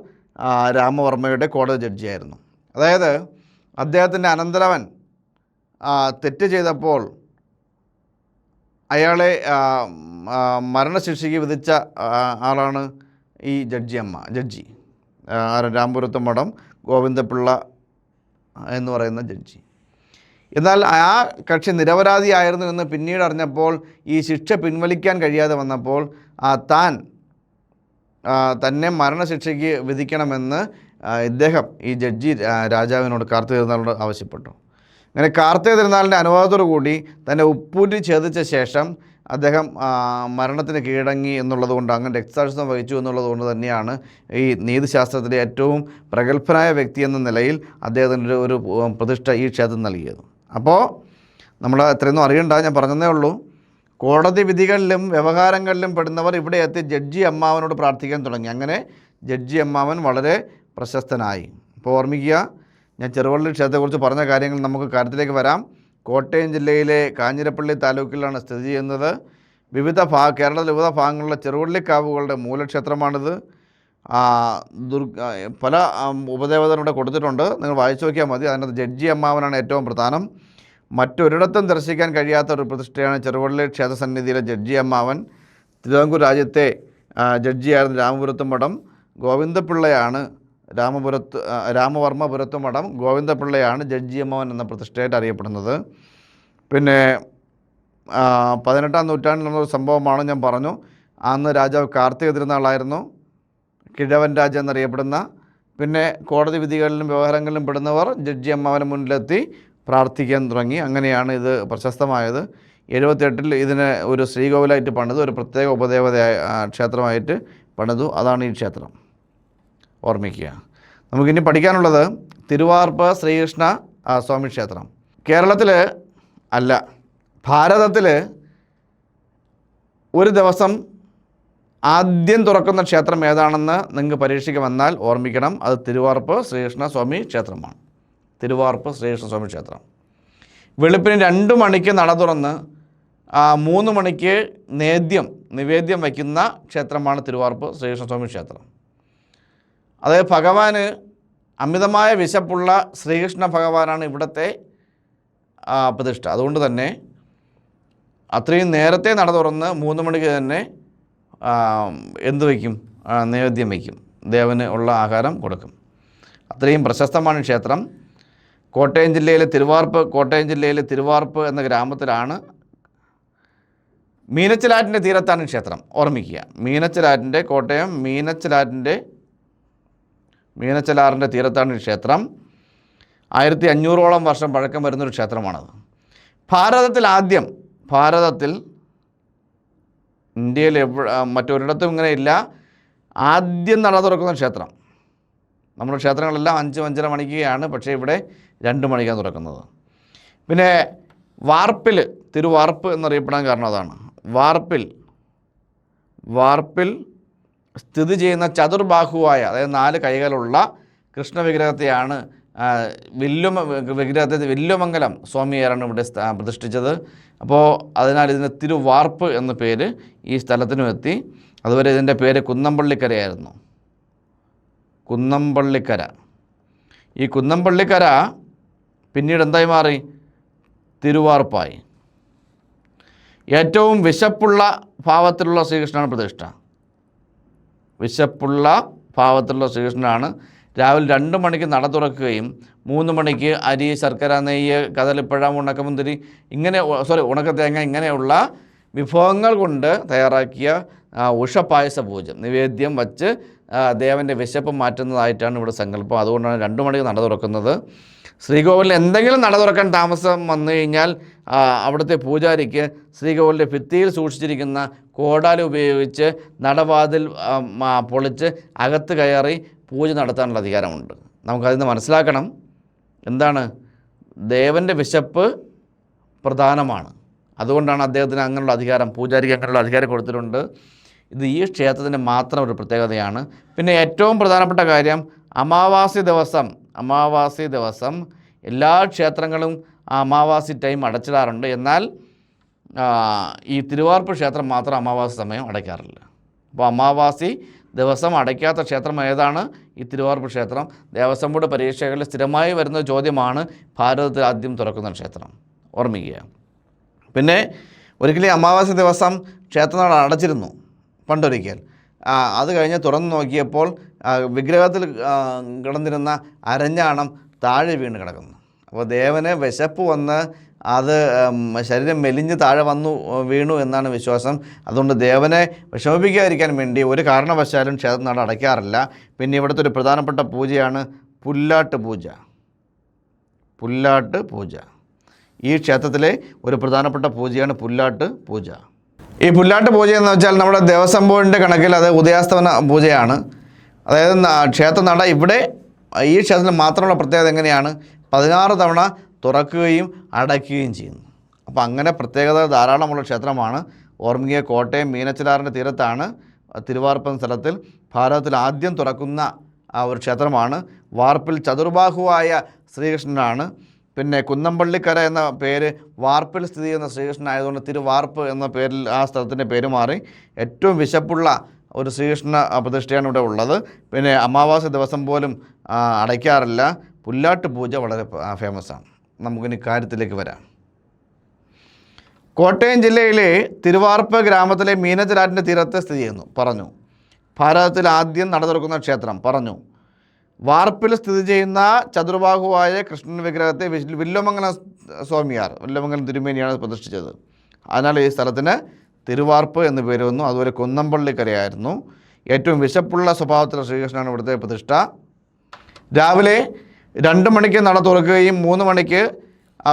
രാമവർമ്മയുടെ കോടതി ജഡ്ജിയായിരുന്നു. അതായത് അദ്ദേഹത്തിൻ്റെ അനന്തരവൻ തെറ്റ് ചെയ്തപ്പോൾ അയാളെ മരണശിക്ഷയ്ക്ക് വിധിച്ച ആളാണ് ഈ ജഡ്ജി രാമപുരത്ത് മഠം ഗോവിന്ദപിള്ള എന്ന് പറയുന്ന ജഡ്ജി. എന്നാൽ ആ കക്ഷി നിരപരാധിയായിരുന്നു എന്ന് പിന്നീട് അറിഞ്ഞപ്പോൾ ഈ ശിക്ഷ പിൻവലിക്കാൻ കഴിയാതെ വന്നപ്പോൾ തന്നെ മരണശിക്ഷയ്ക്ക് വിധിക്കണമെന്ന് ഇദ്ദേഹം ഈ ജഡ്ജി രാജാവിനോട് കാർത്തിക തിരുനാളിനോട് ആവശ്യപ്പെട്ടു. അങ്ങനെ കാർത്തിക തിരുനാളിൻ്റെ അനുവാദത്തോടു കൂടി തന്നെ ഉപ്പൂറ്റി ഛേദിച്ച ശേഷം അദ്ദേഹം മരണത്തിന് കീഴടങ്ങി എന്നുള്ളതുകൊണ്ട്, അങ്ങനെ രക്തസാക്ഷിത്വം വഹിച്ചു എന്നുള്ളതുകൊണ്ട് തന്നെയാണ് ഈ നീതിശാസ്ത്രത്തിലെ ഏറ്റവും പ്രഗത്ഭനായ വ്യക്തി എന്ന നിലയിൽ അദ്ദേഹത്തിൻ്റെ ഒരു പ്രതിഷ്ഠ ഈ ക്ഷേത്രം നൽകിയത്. അപ്പോൾ നമ്മൾ ഇത്രയൊന്നും അറിയണ്ട, ഞാൻ പറഞ്ഞതേ ഉള്ളൂ. കോടതി വിധികളിലും വ്യവഹാരങ്ങളിലും പെടുന്നവർ ഇവിടെ എത്തി ജഡ്ജി അമ്മാവനോട് പ്രാർത്ഥിക്കാൻ തുടങ്ങി. അങ്ങനെ ജഡ്ജി അമ്മാവൻ വളരെ പ്രശസ്തനായി. അപ്പോൾ ഓർമ്മിക്കുക, ഞാൻ ചെറുവള്ളി ക്ഷേത്രത്തെക്കുറിച്ച് പറഞ്ഞ കാര്യങ്ങൾ നമുക്ക് കാര്യത്തിലേക്ക് വരാം. കോട്ടയം ജില്ലയിലെ കാഞ്ഞിരപ്പള്ളി താലൂക്കിലാണ് സ്ഥിതി ചെയ്യുന്നത്. കേരളത്തിലെ വിവിധ ഭാഗങ്ങളിലുള്ള ചെറുവള്ളിക്കാവുകളുടെ മൂലക്ഷേത്രമാണിത്. പല ഉപദേവതകളുടെ കൊടുത്തിട്ടുണ്ട്, നിങ്ങൾ വായിച്ചു നോക്കിയാൽ മതി. അതിനകത്ത് ജഡ്ജി അമ്മാവനാണ് ഏറ്റവും പ്രധാനം. മറ്റൊരിടത്തും ദർശിക്കാൻ കഴിയാത്ത ഒരു പ്രതിഷ്ഠയാണ് ചെറുവള്ളി ക്ഷേത്രസന്നിധിയിലെ ജഡ്ജി അമ്മാവൻ. തിരുവിതാംകൂർ രാജ്യത്തെ ജഡ്ജിയായിരുന്ന രാമപുരത്ത് മഠം ഗോവിന്ദപിള്ളയാണ് രാമവർമ്മപുരത്ത് മഠം ഗോവിന്ദപിള്ളയാണ് ജഡ്ജി അമ്മാവൻ എന്ന പ്രതിഷ്ഠയായിട്ട് അറിയപ്പെടുന്നത്. പിന്നെ 18-ാം നൂറ്റാണ്ടിൽ നടന്നൊരു സംഭവമാണ്. ഞാൻ പറഞ്ഞു, അന്ന് രാജാവ് കാർത്തിക തിരുനാളായിരുന്നു. കിഴവൻ രാജ എന്നറിയപ്പെടുന്ന, പിന്നെ കോടതി വിധികളിലും വ്യവഹാരങ്ങളിലും പെടുന്നവർ ജഡ്ജി അമ്മാവന് മുന്നിലെത്തി പ്രാർത്ഥിക്കാൻ തുടങ്ങി. അങ്ങനെയാണ് ഇത് പ്രശസ്തമായത്. 78-ൽ ഇതിന് ഒരു ശ്രീകോവിലായിട്ട് പണിതു, ഒരു പ്രത്യേക ഉപദേവത ക്ഷേത്രമായിട്ട് പണിതു. അതാണ് ഈ ക്ഷേത്രം. ഓർമ്മിക്കുക. നമുക്കിനി പഠിക്കാനുള്ളത് തിരുവാർപ്പ് ശ്രീകൃഷ്ണ സ്വാമി ക്ഷേത്രം. കേരളത്തിൽ അല്ല, ഭാരതത്തിൽ ഒരു ദിവസം ആദ്യം തുറക്കുന്ന ക്ഷേത്രം ഏതാണെന്ന് നിങ്ങൾക്ക് പരീക്ഷയ്ക്ക് വന്നാൽ ഓർമ്മിക്കണം. അത് തിരുവാർപ്പ് ശ്രീകൃഷ്ണ സ്വാമി ക്ഷേത്രമാണ്. തിരുവാർപ്പ് ശ്രീകൃഷ്ണ സ്വാമി ക്ഷേത്രം. വെളുപ്പിന് 2 മണിക്ക് നട തുറന്ന് 3 മണിക്ക് നിവേദ്യം വയ്ക്കുന്ന ക്ഷേത്രമാണ് തിരുവാർപ്പ് ശ്രീകൃഷ്ണ സ്വാമി ക്ഷേത്രം. അതായത് ഭഗവാന് അമിതമായ വിശപ്പുള്ള ശ്രീകൃഷ്ണ ഭഗവാനാണ് ഇവിടുത്തെ പ്രതിഷ്ഠ. അതുകൊണ്ട് തന്നെ അത്രയും നേരത്തെ നട തുറന്ന് 3 മണിക്ക് തന്നെ എന്ത് വയ്ക്കും? നൈവേദ്യം വയ്ക്കും. ദേവന് ഉള്ള ആഹാരം കൊടുക്കും. അത്രയും പ്രശസ്തമാണ് ക്ഷേത്രം. കോട്ടയം ജില്ലയിലെ തിരുവാർപ്പ് എന്ന ഗ്രാമത്തിലാണ്. മീനച്ചിലാറ്റിൻ്റെ തീരത്താണ് ക്ഷേത്രം. ഓർമ്മിക്കുക, കോട്ടയം മീനച്ചിലാറിൻ്റെ തീരത്താണ് ഈ ക്ഷേത്രം. 1500ഓളം വർഷം പഴക്കം വരുന്നൊരു ക്ഷേത്രമാണത്. ഭാരതത്തിൽ ഇന്ത്യയിൽ മറ്റൊരിടത്തും ഇങ്ങനെയില്ല. ആദ്യം നട തുറക്കുന്ന ക്ഷേത്രം. നമ്മുടെ ക്ഷേത്രങ്ങളെല്ലാം 5-5:30 മണിക്കാണ്, പക്ഷേ ഇവിടെ 2 മണിക്കാണ് തുറക്കുന്നത്. പിന്നെ തിരുവാർപ്പ് എന്നറിയപ്പെടാൻ കാരണം അതാണ്. വാർപ്പിൽ സ്ഥിതി ചെയ്യുന്ന ചതുർബാഹുവായ, അതായത് 4 കൈകളുള്ള കൃഷ്ണ വിഗ്രഹത്തെയാണ് വില്ലുമംഗലം സ്വാമിയാരാണ് ഇവിടെ പ്രതിഷ്ഠിച്ചത്. അപ്പോൾ അതിനാൽ ഇതിന് തിരുവാർപ്പ് എന്ന പേര് ഈ സ്ഥലത്തിനും എത്തി. അതുവരെ ഇതിൻ്റെ പേര് കുന്നംപള്ളിക്കരയായിരുന്നു. ഈ കുന്നംപള്ളിക്കര പിന്നീട് എന്തായി മാറി? തിരുവാർപ്പായി. ഏറ്റവും വിശപ്പുള്ള ഭാവത്തിലുള്ള ശ്രീകൃഷ്ണനാണ് പ്രതിഷ്ഠ. ശ്രീകൃഷ്ണനാണ്. രാവിലെ 2 മണിക്ക് നട തുറക്കുകയും 3 മണിക്ക് അരി, ശർക്കര, നെയ്യ്, കദളിപ്പഴം, ഉണക്കത്തേങ്ങ ഇങ്ങനെയുള്ള വിഭവങ്ങൾ കൊണ്ട് തയ്യാറാക്കിയ ഉഷപായസ പൂജ നിവേദ്യം വച്ച് ദേവൻ്റെ വിശപ്പ് മാറ്റുന്നതായിട്ടാണ് ഇവിടെ സങ്കല്പം. അതുകൊണ്ടാണ് 2 മണിക്ക് നട തുറക്കുന്നത്. ശ്രീകോവിലിൽ എന്തെങ്കിലും നട തുറക്കാൻ താമസം വന്നു കഴിഞ്ഞാൽ അവിടുത്തെ പൂജാരിക്ക് ശ്രീകോവിലിൻ്റെ ഭിത്തിയിൽ സൂക്ഷിച്ചിരിക്കുന്ന കോടാലി ഉപയോഗിച്ച് നടവാതിൽ പൊളിച്ച് അകത്ത് കയറി പൂജ നടത്താനുള്ള അധികാരമുണ്ട്. നമുക്കതിൽ നിന്ന് മനസ്സിലാക്കണം, എന്താണ്? ദേവൻ്റെ വിശപ്പ് പ്രധാനമാണ്. അതുകൊണ്ടാണ് അദ്ദേഹത്തിന് അങ്ങനെയുള്ള അധികാരം, പൂജാരിക്ക് അങ്ങനെയുള്ള അധികാരം കൊടുത്തിട്ടുണ്ട്. ഇത് ഈ ക്ഷേത്രത്തിൻ്റെ മാത്രം ഒരു പ്രത്യേകതയാണ്. പിന്നെ ഏറ്റവും പ്രധാനപ്പെട്ട കാര്യം, അമാവാസി ദിവസം എല്ലാ ക്ഷേത്രങ്ങളും അമാവാസി ടൈം അടച്ചിടാറുണ്ട്. എന്നാൽ ഈ തിരുവാർപ്പ് ക്ഷേത്രം മാത്രം അമാവാസി സമയം അടയ്ക്കാറില്ല. അപ്പോൾ അമാവാസി ദിവസം അടയ്ക്കാത്ത ക്ഷേത്രം ഏതാണ്? ഈ തിരുവാർപ്പ് ക്ഷേത്രം. ദേവസ്വം ബോർഡ് പരീക്ഷകളിൽ സ്ഥിരമായി വരുന്ന ചോദ്യമാണ് ഭാരതത്തിൽ ആദ്യം തുറക്കുന്ന ക്ഷേത്രം. ഓർമ്മിക്കുക. പിന്നെ ഒരിക്കലും അമാവാസി ദിവസം ക്ഷേത്രനട അടച്ചിരുന്നു പണ്ടൊരിക്കൽ. അത് കഴിഞ്ഞ് തുറന്നു നോക്കിയപ്പോൾ വിഗ്രഹത്തിൽ കിടന്നിരുന്ന അരഞ്ഞാണം താഴെ വീണ് കിടക്കുന്നു. അപ്പോൾ ദേവന് വിശപ്പ് വന്ന് അത് ശരീരം മെലിഞ്ഞ് താഴെ വീണു എന്നാണ് വിശ്വാസം. അതുകൊണ്ട് ദേവനെ വിഷമിപ്പിക്കാതിരിക്കാൻ വേണ്ടി ഒരു കാരണവശാലും ക്ഷേത്രനട അടയ്ക്കാറില്ല. പിന്നെ ഇവിടുത്തെ ഒരു പ്രധാനപ്പെട്ട പൂജയാണ് പുല്ലാട്ട് പൂജ. ഈ ക്ഷേത്രത്തിലെ ഒരു പ്രധാനപ്പെട്ട പൂജയാണ് പുല്ലാട്ട് പൂജ. ഈ പുല്ലാട്ട് പൂജ എന്ന് വെച്ചാൽ നമ്മുടെ ദേവസ്വം ബോർഡിൻ്റെ കണക്കിൽ അത് ഉദയാസ്തമന പൂജയാണ്. അതായത് ക്ഷേത്രനട ഇവിടെ ഈ ക്ഷേത്രത്തിൽ മാത്രമുള്ള പ്രത്യേകത എങ്ങനെയാണ്? 16 തവണ തുറക്കുകയും അടയ്ക്കുകയും ചെയ്യുന്നു. അപ്പോൾ അങ്ങനെ പ്രത്യേകത ധാരാളമുള്ള ക്ഷേത്രമാണ്. ഓർമ്മിക്കുക, കോട്ടയം മീനച്ചിലാറിൻ്റെ തീരത്താണ് തിരുവാർപ്പ് എന്ന സ്ഥലത്തിൽ ഭാരതത്തിൽ ആദ്യം തുറക്കുന്ന ഒരു ക്ഷേത്രമാണ്. വാർപ്പിൽ ചതുർബാഹുവായ ശ്രീകൃഷ്ണനാണ്. പിന്നെ കുന്നംപള്ളിക്കര എന്ന പേര് വാർപ്പിൽ സ്ഥിതി ചെയ്യുന്ന ശ്രീകൃഷ്ണനായതുകൊണ്ട് തിരുവാർപ്പ് എന്ന പേരിൽ ആ സ്ഥലത്തിൻ്റെ പേര് മാറി. ഏറ്റവും വിശപ്പുള്ള ഒരു ശ്രീകൃഷ്ണ പ്രതിഷ്ഠയാണ് ഇവിടെ ഉള്ളത്. പിന്നെ അമാവാസി ദിവസം പോലും അടയ്ക്കാറില്ല. പുല്ലാട്ട് പൂജ വളരെ ഫേമസാണ്. നമുക്കിനി കാര്യത്തിലേക്ക് വരാം. കോട്ടയം ജില്ലയിലെ തിരുവാർപ്പ് ഗ്രാമത്തിലെ മീനച്ചിലാറ്റിൻ്റെ തീരത്ത് സ്ഥിതി ചെയ്യുന്നു പറഞ്ഞു. ഭാരതത്തിൽ ആദ്യം നട തുറക്കുന്ന ക്ഷേത്രം പറഞ്ഞു. വാർപ്പിൽ സ്ഥിതി ചെയ്യുന്ന ചതുർബാഹുവായ കൃഷ്ണൻ വിഗ്രഹത്തെ വില്ലുമംഗലം തിരുമേനിയാണ് പ്രതിഷ്ഠിച്ചത്. അതിനാൽ ഈ സ്ഥലത്തിന് തിരുവാർപ്പ് എന്ന് പേര് വന്നു. അതുപോലെ കുന്നംപള്ളിക്കരയായിരുന്നു. ഏറ്റവും വിശപ്പുള്ള സ്വഭാവത്തിലുള്ള ശ്രീകൃഷ്ണനാണ് ഇവിടുത്തെ പ്രതിഷ്ഠ. രാവിലെ 2 മണിക്ക് നട തുറക്കുകയും 3 മണിക്ക്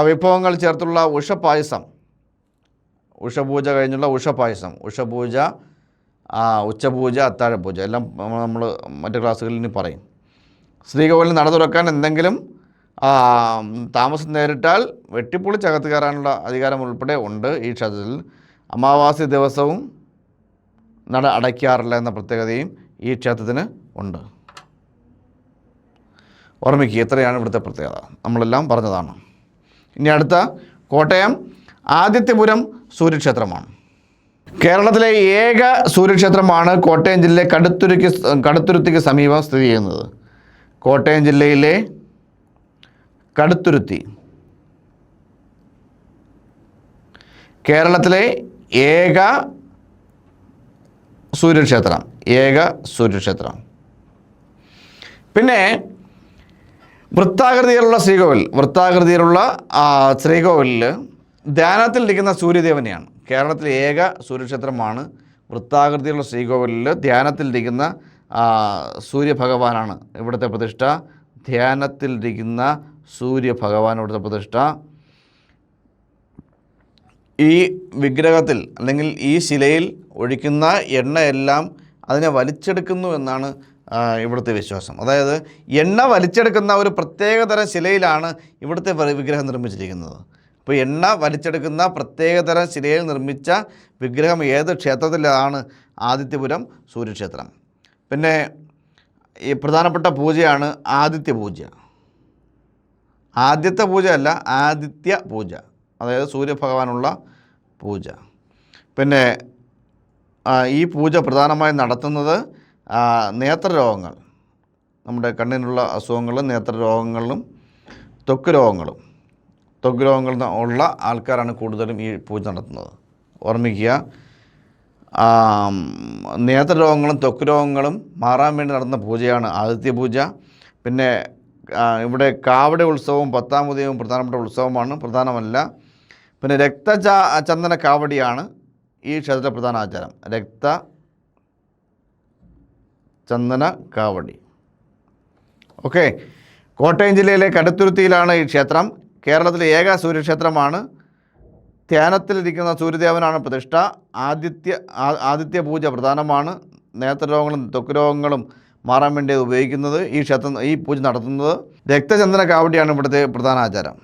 വിഭവങ്ങൾ ചേർത്തുള്ള ഉഷപായസം, ഉഷപൂജ കഴിഞ്ഞുള്ള ഉഷപായസം, ഉഷപൂജ, ഉച്ചപൂജ, അത്താഴപൂജ എല്ലാം നമ്മൾ മറ്റു ക്ലാസ്സുകളിൽ ഇനി പറയും. ശ്രീകോവിലിൽ നട തുറക്കാൻ എന്തെങ്കിലും താമസം നേരിട്ടാൽ വെട്ടിപ്പൊളിച്ചകത്ത് കയറാനുള്ള അധികാരം ഉൾപ്പെടെ ഉണ്ട് ഈ ക്ഷേത്രത്തിൽ. അമാവാസി ദിവസവും നട അടയ്ക്കാറില്ല എന്ന പ്രത്യേകതയും ഈ ക്ഷേത്രത്തിന് ഉണ്ട്. ഓർമ്മിക്കുക, ഇത്രയാണ് ഇവിടുത്തെ പ്രത്യേകത. നമ്മളെല്ലാം പറഞ്ഞതാണ്. ഇനി അടുത്ത കോട്ടയം ആദിത്യപുരം സൂര്യക്ഷേത്രമാണ്. കേരളത്തിലെ ഏക സൂര്യക്ഷേത്രമാണ് കോട്ടയം ജില്ലയിലെ കടുത്തുരുത്തിക്ക് സമീപം സ്ഥിതി ചെയ്യുന്നത്. കോട്ടയം ജില്ലയിലെ കടുത്തുരുത്തി കേരളത്തിലെ ഏക സൂര്യക്ഷേത്രം. പിന്നെ വൃത്താകൃതിയിലുള്ള ശ്രീകോവിലിൽ ധ്യാനത്തിലിരിക്കുന്ന സൂര്യദേവനെയാണ്. കേരളത്തിലെ ഏക സൂര്യക്ഷേത്രമാണ് വൃത്താകൃതിയിലുള്ള ശ്രീകോവിലിൽ ധ്യാനത്തിലിരിക്കുന്ന സൂര്യഭഗവാനാണ് ഇവിടുത്തെ പ്രതിഷ്ഠ. ധ്യാനത്തിലിരിക്കുന്ന സൂര്യഭഗവാൻ ഇവിടുത്തെ പ്രതിഷ്ഠ. ഈ വിഗ്രഹത്തിൽ അല്ലെങ്കിൽ ഈ ശിലയിൽ ഒഴിക്കുന്ന എണ്ണയെല്ലാം അതിനെ വലിച്ചെടുക്കുന്നു എന്നാണ് ഇവിടുത്തെ വിശ്വാസം. അതായത് എണ്ണ വലിച്ചെടുക്കുന്ന ഒരു പ്രത്യേകതരം ശിലയിലാണ് ഇവിടുത്തെ വിഗ്രഹം നിർമ്മിച്ചിരിക്കുന്നത്. അപ്പോൾ എണ്ണ വലിച്ചെടുക്കുന്ന പ്രത്യേകതരം ശിലയിൽ നിർമ്മിച്ച വിഗ്രഹം ഏത് ക്ഷേത്രത്തിലാണ്? ആദിത്യപുരം സൂര്യക്ഷേത്രം. പിന്നെ ഈ പ്രധാനപ്പെട്ട പൂജയാണ് ആദിത്യപൂജ. ആദ്യത്തെ പൂജ അല്ല, ആദിത്യ പൂജ, അതായത് സൂര്യഭഗവാനുള്ള പൂജ. പിന്നെ ഈ പൂജ പ്രധാനമായും നടത്തുന്നത് നേത്രരോഗങ്ങൾ, നമ്മുടെ കണ്ണിനുള്ള അസുഖങ്ങളും നേത്രരോഗങ്ങളും ത്വക്ക് രോഗങ്ങൾ ഉള്ള ആൾക്കാരാണ് കൂടുതലും ഈ പൂജ നടത്തുന്നത്. ഓർമ്മിക്കുക, നേത്രരോഗങ്ങളും ത്വക്ക് രോഗങ്ങളും മാറാൻ വേണ്ടി നടത്തുന്ന പൂജയാണ് ആദിത്യ പൂജ. പിന്നെ ഇവിടെ കാവടി ഉത്സവവും 10-ാം ഉദയവും പ്രധാനപ്പെട്ട ഉത്സവമാണ്, പ്രധാനമല്ല. പിന്നെ ചന്ദന കാവടിയാണ് ഈ ക്ഷേത്രത്തിലെ പ്രധാന ആചാരം. ചന്ദന കാവടി. ഓക്കെ. കോട്ടയം ജില്ലയിലെ കടുത്തുരുത്തിയിലാണ് ഈ ക്ഷേത്രം. കേരളത്തിലെ ഏക സൂര്യക്ഷേത്രമാണ്. ധ്യാനത്തിലിരിക്കുന്ന സൂര്യദേവനാണ് പ്രതിഷ്ഠ. ആദിത്യ പൂജ പ്രധാനമാണ്. നേത്രരോഗങ്ങളും ത്വക്ക് രോഗങ്ങളും മാറാൻ വേണ്ടി ഉപയോഗിക്കുന്നത് ഈ പൂജ നടത്തുന്നത്. രക്തചന്ദന കാവടിയാണ് ഇവിടുത്തെ പ്രധാന ആചാരം.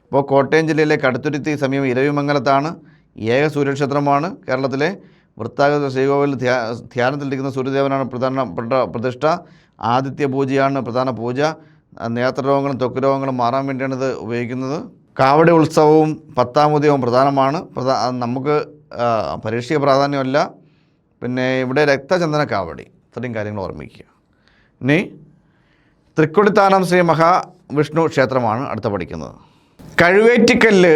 അപ്പോൾ കോട്ടയം ജില്ലയിലെ കടുത്തുരുത്തി സമീപം ഇരവിമംഗലത്താണ്. ഏക സൂര്യക്ഷേത്രമാണ്. കേരളത്തിലെ വൃത്താകൃതി ശ്രീകോവിലിൽ ധ്യാനത്തിലിരിക്കുന്ന സൂര്യദേവനാണ് പ്രധാനപ്പെട്ട പ്രതിഷ്ഠ. ആദിത്യ പൂജയാണ് പ്രധാന പൂജ. നേത്രരോഗങ്ങളും ത്വക്ക് രോഗങ്ങളും മാറാൻ വേണ്ടിയാണ് ഇത് ഉപയോഗിക്കുന്നത്. കാവടി ഉത്സവവും 10-ാം ഉദയവും പ്രധാനമാണ്. നമുക്ക് പരീക്ഷയ്ക്ക് പ്രാധാന്യമല്ല. പിന്നെ ഇവിടെ രക്തചന്ദന കാവടി, ഇത്രയും കാര്യങ്ങൾ ഓർമ്മിക്കുക. ഇനി തൃക്കൊടിത്താനം ശ്രീ മഹാവിഷ്ണു ക്ഷേത്രമാണ് അടുത്ത പഠിക്കുന്നത്. കഴുവേറ്റിക്കല്ല്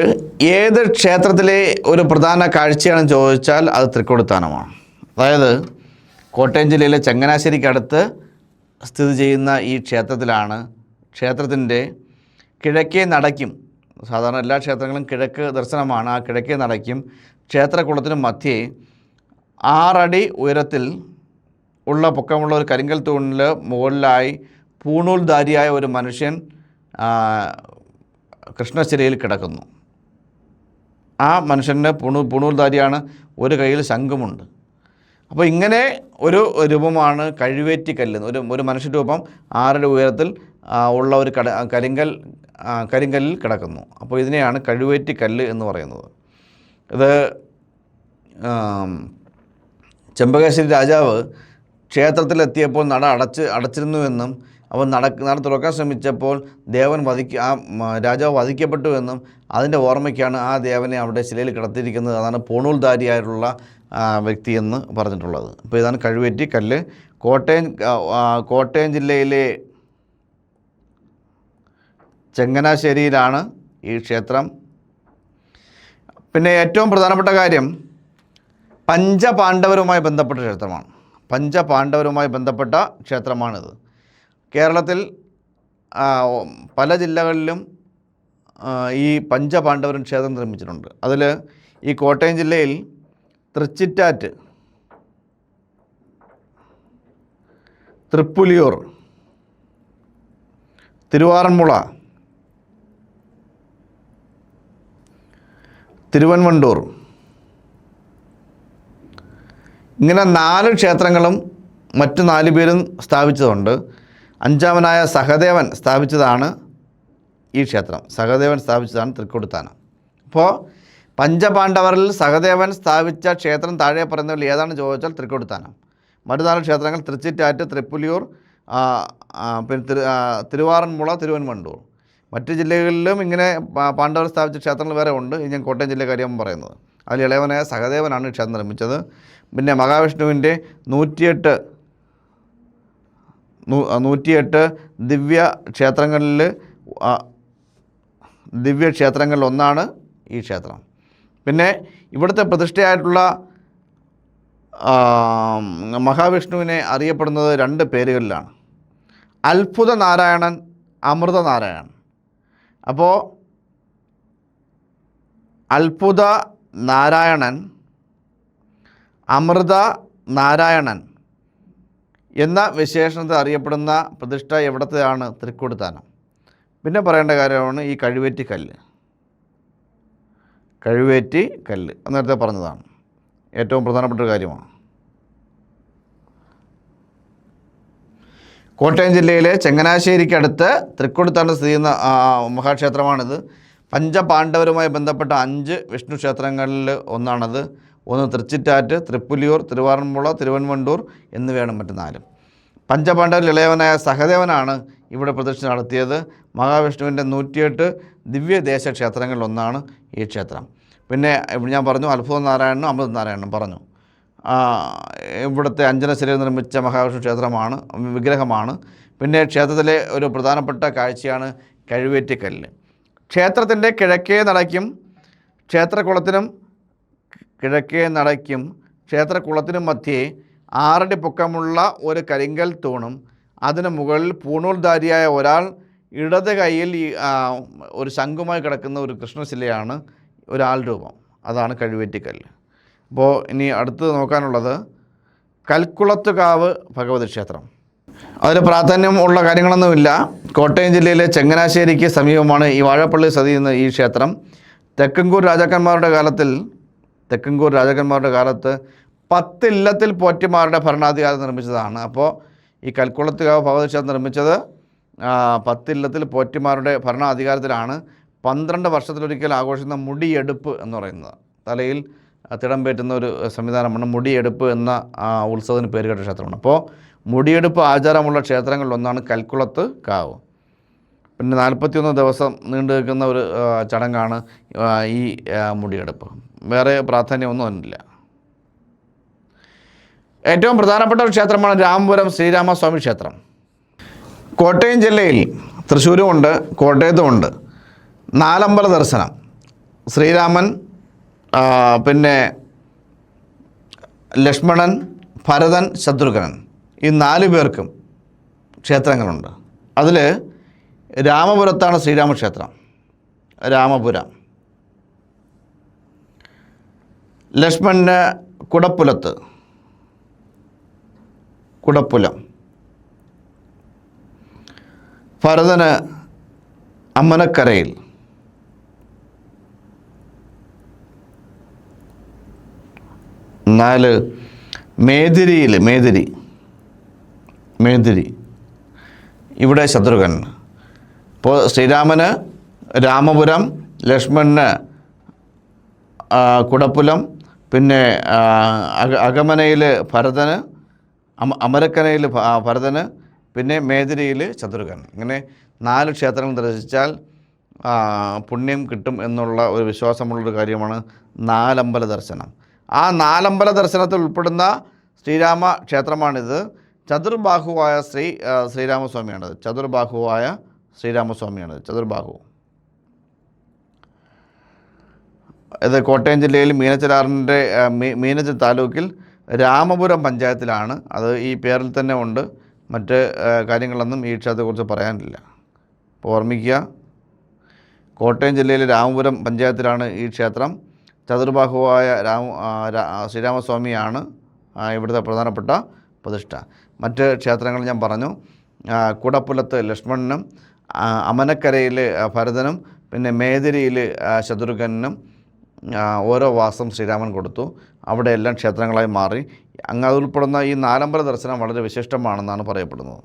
ഏത് ക്ഷേത്രത്തിലെ ഒരു പ്രധാന കാഴ്ചയാണെന്ന് ചോദിച്ചാൽ അത് തൃക്കൊടിത്താനമാണ്. അതായത് കോട്ടയം ജില്ലയിലെ ചങ്ങനാശ്ശേരിക്കടുത്ത് സ്ഥിതി ചെയ്യുന്ന ഈ ക്ഷേത്രത്തിൻ്റെ കിഴക്കേ നടയ്ക്കും, സാധാരണ എല്ലാ ക്ഷേത്രങ്ങളും കിഴക്ക് ദർശനമാണ്, ആ കിഴക്കേ നടയ്ക്കും ക്ഷേത്രക്കുളത്തിന് മധ്യേ 6 അടി ഉയരത്തിൽ ഉള്ള പൊക്കമുള്ള ഒരു കരിങ്കൽ തൂണിൽ മുകളിലായി പൂണൂൽധാരിയായ ഒരു മനുഷ്യൻ കൃഷ്ണശിലയിൽ കിടക്കുന്നു. ആ മനുഷ്യന് പൂണൂൽധാരിയാണ്, ഒരു കയ്യിൽ ശംഖുമുണ്ട്. അപ്പോൾ ഇങ്ങനെ ഒരു രൂപമാണ് കഴുവേറ്റിക്കല്ല്. ഒരു മനുഷ്യരൂപം 6 അടി ഉയരത്തിൽ ഉള്ള ഒരു കരിങ്കല്ലിൽ കിടക്കുന്നു. അപ്പോൾ ഇതിനെയാണ് കഴുവേറ്റിക്കല്ല് എന്ന് പറയുന്നത്. ഇത് ചെമ്പകശ്ശേരി രാജാവ് ക്ഷേത്രത്തിലെത്തിയപ്പോൾ നട അടച്ചിരുന്നുവെന്നും അവൻ നട തുറക്കാൻ ശ്രമിച്ചപ്പോൾ രാജാവ് വധിക്കപ്പെട്ടു എന്നും അതിൻ്റെ ഓർമ്മയ്ക്കാണ് ആ ദേവനെ അവിടെ ശിലയിൽ കിടത്തിയിരിക്കുന്നത്. അതാണ് പൂണൂൽധാരിയായിട്ടുള്ള വ്യക്തിയെന്ന് പറഞ്ഞിട്ടുള്ളത്. അപ്പോൾ ഇതാണ് കഴുവേറ്റിക്കല്ല്. കോട്ടയം ജില്ലയിലെ ചങ്ങനാശ്ശേരിയിലാണ് ഈ ക്ഷേത്രം. പിന്നെ ഏറ്റവും പ്രധാനപ്പെട്ട കാര്യം പഞ്ചപാണ്ഡവരുമായി ബന്ധപ്പെട്ട ക്ഷേത്രമാണ്. പഞ്ചപാണ്ഡവരുമായി ബന്ധപ്പെട്ട ക്ഷേത്രമാണിത്. കേരളത്തിൽ പല ജില്ലകളിലും ഈ പഞ്ചപാണ്ഡവരും ക്ഷേത്രം നിർമ്മിച്ചിട്ടുണ്ട്. അതിൽ ഈ കോട്ടയം ജില്ലയിൽ തൃച്ചിറ്റാറ്റ്, തൃപ്പുലിയൂർ, തിരുവാറന്മുള, തിരുവൻവണ്ടൂർ, ഇങ്ങനെ 4 ക്ഷേത്രങ്ങളും മറ്റു 4 പേരും സ്ഥാപിച്ചതുണ്ട്. 5ാമനായ സഹദേവൻ സ്ഥാപിച്ചതാണ് ഈ ക്ഷേത്രം. സഹദേവൻ സ്ഥാപിച്ചതാണ് തൃക്കൊടുത്താനം. അപ്പോൾ പഞ്ചപാണ്ഡവരിൽ സഹദേവൻ സ്ഥാപിച്ച ക്ഷേത്രം താഴെ പറയുന്നതിൽ ഏതാണെന്ന് ചോദിച്ചാൽ തൃക്കൊടുത്താനം. മറ്റു 4 ക്ഷേത്രങ്ങൾ തൃച്ചിറ്റാറ്റ്, തൃപ്പുലിയൂർ, പിന്നെ തിരുവാറന്മുള, തിരുവൻവണ്ടൂർ. മറ്റ് ജില്ലകളിലും ഇങ്ങനെ പാണ്ഡവർ സ്ഥാപിച്ച ക്ഷേത്രങ്ങൾ വേറെ ഉണ്ട്. ഇത് ഞാൻ കോട്ടയം ജില്ലയുടെ കാര്യമാണ് പറയുന്നത്. അതിൽ ഇളയവനായ സഹദേവനാണ് ഈ ക്ഷേത്രം നിർമ്മിച്ചത്. പിന്നെ മഹാവിഷ്ണുവിൻ്റെ 108 ദിവ്യ ക്ഷേത്രങ്ങളിൽ ഒന്നാണ് ഈ ക്ഷേത്രം. പിന്നെ ഇവിടുത്തെ പ്രതിഷ്ഠയായിട്ടുള്ള മഹാവിഷ്ണുവിനെ അറിയപ്പെടുന്നത് 2 പേരുകളിലാണ്: അത്ഭുത നാരായണൻ, അമൃത നാരായണൻ. അപ്പോൾ അത്ഭുത നാരായണൻ, അമൃത നാരായണൻ എന്ന വിശേഷണത്തിൽ അറിയപ്പെടുന്ന പ്രതിഷ്ഠ എവിടത്തെയാണ്? തൃക്കൊടുത്താനം. പിന്നെ പറയേണ്ട കാര്യമാണ് ഈ കഴുവേറ്റി കല്ല്. നേരത്തെ പറഞ്ഞതാണ്, ഏറ്റവും പ്രധാനപ്പെട്ട ഒരു കാര്യമാണ്. കോട്ടയം ജില്ലയിലെ ചങ്ങനാശ്ശേരിക്കടുത്ത് തൃക്കൊടുത്താനം സ്ഥിതി ചെയ്യുന്ന മഹാക്ഷേത്രമാണിത്. പഞ്ചപാണ്ഡവരുമായി ബന്ധപ്പെട്ട 5 വിഷ്ണു ക്ഷേത്രങ്ങളിൽ ഒന്നാണത്. ഒന്ന് തൃച്ചിറ്റാറ്റ്, തൃപ്പുലിയൂർ, തിരുവാറന്മുള, തിരുവൻവണ്ടൂർ എന്നിവയാണ് മറ്റ് 4. പഞ്ചപാണ്ഡവരിൽ ഇളയവനായ സഹദേവനാണ് ഇവിടെ പ്രതിഷ്ഠ നടത്തിയത്. മഹാവിഷ്ണുവിൻ്റെ 108 ദിവ്യദേശ ക്ഷേത്രങ്ങളിലൊന്നാണ് ഈ ക്ഷേത്രം. പിന്നെ ഞാൻ പറഞ്ഞു അത്ഭുത നാരായണനും അമൃത നാരായണനും പറഞ്ഞു. ഇവിടുത്തെ അഞ്ജനശിലയിൽ നിർമ്മിച്ച മഹാവിഷ്ണു വിഗ്രഹമാണ്. പിന്നെ ക്ഷേത്രത്തിലെ ഒരു പ്രധാനപ്പെട്ട കാഴ്ചയാണ് കഴുവേറ്റിക്കല്ല്. ക്ഷേത്രത്തിൻ്റെ കിഴക്കേ നടയ്ക്കും ക്ഷേത്രക്കുളത്തിനും മധ്യേ 6 അടി പൊക്കമുള്ള ഒരു കരിങ്കൽ തൂണും അതിന് മുകളിൽ പൂണൂൽധാരിയായ ഒരാൾ ഇടത് കൈയിൽ ഒരു ശംഖുമായി കിടക്കുന്ന ഒരു കൃഷ്ണശിലയാണ് ഒരാൾ രൂപം. അതാണ് കഴുവേറ്റിക്കല്ല്. അപ്പോൾ ഇനി അടുത്ത് നോക്കാനുള്ളത് കൽക്കുളത്തുകാവ് ഭഗവതി ക്ഷേത്രം. അതിൽ പ്രാധാന്യമുള്ള കാര്യങ്ങളൊന്നുമില്ല. കോട്ടയം ജില്ലയിലെ ചങ്ങനാശ്ശേരിക്ക് സമീപമാണ് ഈ വാഴപ്പള്ളി സ്ഥിതി ചെയ്യുന്ന ഈ ക്ഷേത്രം. തെക്കൻകൂർ രാജാക്കന്മാരുടെ കാലത്ത് 10 ഇല്ലത്തിൽ പോറ്റിമാരുടെ ഭരണാധികാരം നിർമ്മിച്ചതാണ്. അപ്പോൾ ഈ കൽക്കുളത്തുകാവ് ഭഗവതി ക്ഷേത്രം നിർമ്മിച്ചത് 10 ഇല്ലത്തിൽ പോറ്റിമാരുടെ ഭരണാധികാരത്തിലാണ്. 12 വർഷത്തിലൊരിക്കൽ ആഘോഷിക്കുന്ന മുടിയെടുപ്പ് എന്ന് പറയുന്നത്, തലയിൽ തിടമ്പേറ്റുന്ന ഒരു സംവിധാനമാണ്. മുടിയെടുപ്പ് എന്ന ഉത്സവത്തിന് പേരുകേട്ട ക്ഷേത്രമാണ്. അപ്പോൾ മുടിയെടുപ്പ് ആചാരമുള്ള ക്ഷേത്രങ്ങളിലൊന്നാണ് കൽക്കുളത്ത് കാവ്. പിന്നെ 41 ദിവസം നീണ്ടു നിൽക്കുന്ന ഒരു ചടങ്ങാണ് ഈ മുടിയെടുപ്പ്. വേറെ പ്രാധാന്യമൊന്നും അതിനില്ല. ഏറ്റവും പ്രധാനപ്പെട്ട ഒരു ക്ഷേത്രമാണ് രാമപുരം ശ്രീരാമസ്വാമി ക്ഷേത്രം. കോട്ടയം ജില്ലയിൽ തൃശ്ശൂരുമുണ്ട്, കോട്ടയത്തുമുണ്ട്. 4 അമ്പല ദർശനം. ശ്രീരാമൻ, പിന്നെ ലക്ഷ്മണൻ, ഭരതൻ, ശത്രുഘ്നൻ, ഈ 4 പേർക്കും ക്ഷേത്രങ്ങളുണ്ട്. അതിൽ രാമപുരത്താണ് ശ്രീരാമക്ഷേത്രം. രാമപുരം. ലക്ഷ്മണന് കുടപ്പുലം, ഭരതന് അമ്മനക്കരയിൽ, മേദിരിയിൽ മേദിരി ഇവിടെ ശത്രുഘ്നൻ. ഇപ്പോൾ ശ്രീരാമന് രാമപുരം, ലക്ഷ്മണന് കുടപ്പുലം, പിന്നെ അകമനയിൽ ഭരതന്, അമരക്കനയിൽ ഭരതന്, പിന്നെ മേദിരിയിൽ ശത്രുഘ്നൻ. ഇങ്ങനെ 4 ക്ഷേത്രങ്ങൾ ദർശിച്ചാൽ പുണ്യം കിട്ടും എന്നുള്ള ഒരു വിശ്വാസമുള്ളൊരു കാര്യമാണ് 4 അമ്പല ദർശനം. ആ 4 അമ്പല ദർശനത്തിൽ ഉൾപ്പെടുന്ന ശ്രീരാമ ക്ഷേത്രമാണിത്. ചതുർബാഹുവായ ശ്രീരാമസ്വാമിയാണിത്. ചതുർബാഹു. ഇത് കോട്ടയം ജില്ലയിൽ മീനച്ചിൽ താലൂക്കിൽ രാമപുരം പഞ്ചായത്തിലാണ്. അത് ഈ പേരിൽ തന്നെ ഉണ്ട്. മറ്റ് കാര്യങ്ങളൊന്നും ഈ ക്ഷേത്രത്തെക്കുറിച്ച് പറയാനില്ല. അപ്പോൾ ഓർമ്മിക്കുക, കോട്ടയം ജില്ലയിലെ രാമപുരം പഞ്ചായത്തിലാണ് ഈ ക്ഷേത്രം. ചതുർബാഹുവായ ശ്രീരാമസ്വാമിയാണ് ഇവിടുത്തെ പ്രധാനപ്പെട്ട പ്രതിഷ്ഠ. മറ്റ് ക്ഷേത്രങ്ങൾ ഞാൻ പറഞ്ഞു. കുടപ്പുലത്ത് ലക്ഷ്മണനും, അമനക്കരയിൽ ഭരതനും, പിന്നെ മേദിരിയിൽ ശത്രുഘ്നനും ഓരോ വാസം ശ്രീരാമൻ കൊടുത്തു. അവിടെ എല്ലാം ക്ഷേത്രങ്ങളായി മാറി. അതുൾപ്പെടുന്ന ഈ നാലമ്പല ദർശനം വളരെ വിശിഷ്ടമാണെന്നാണ് പറയപ്പെടുന്നത്.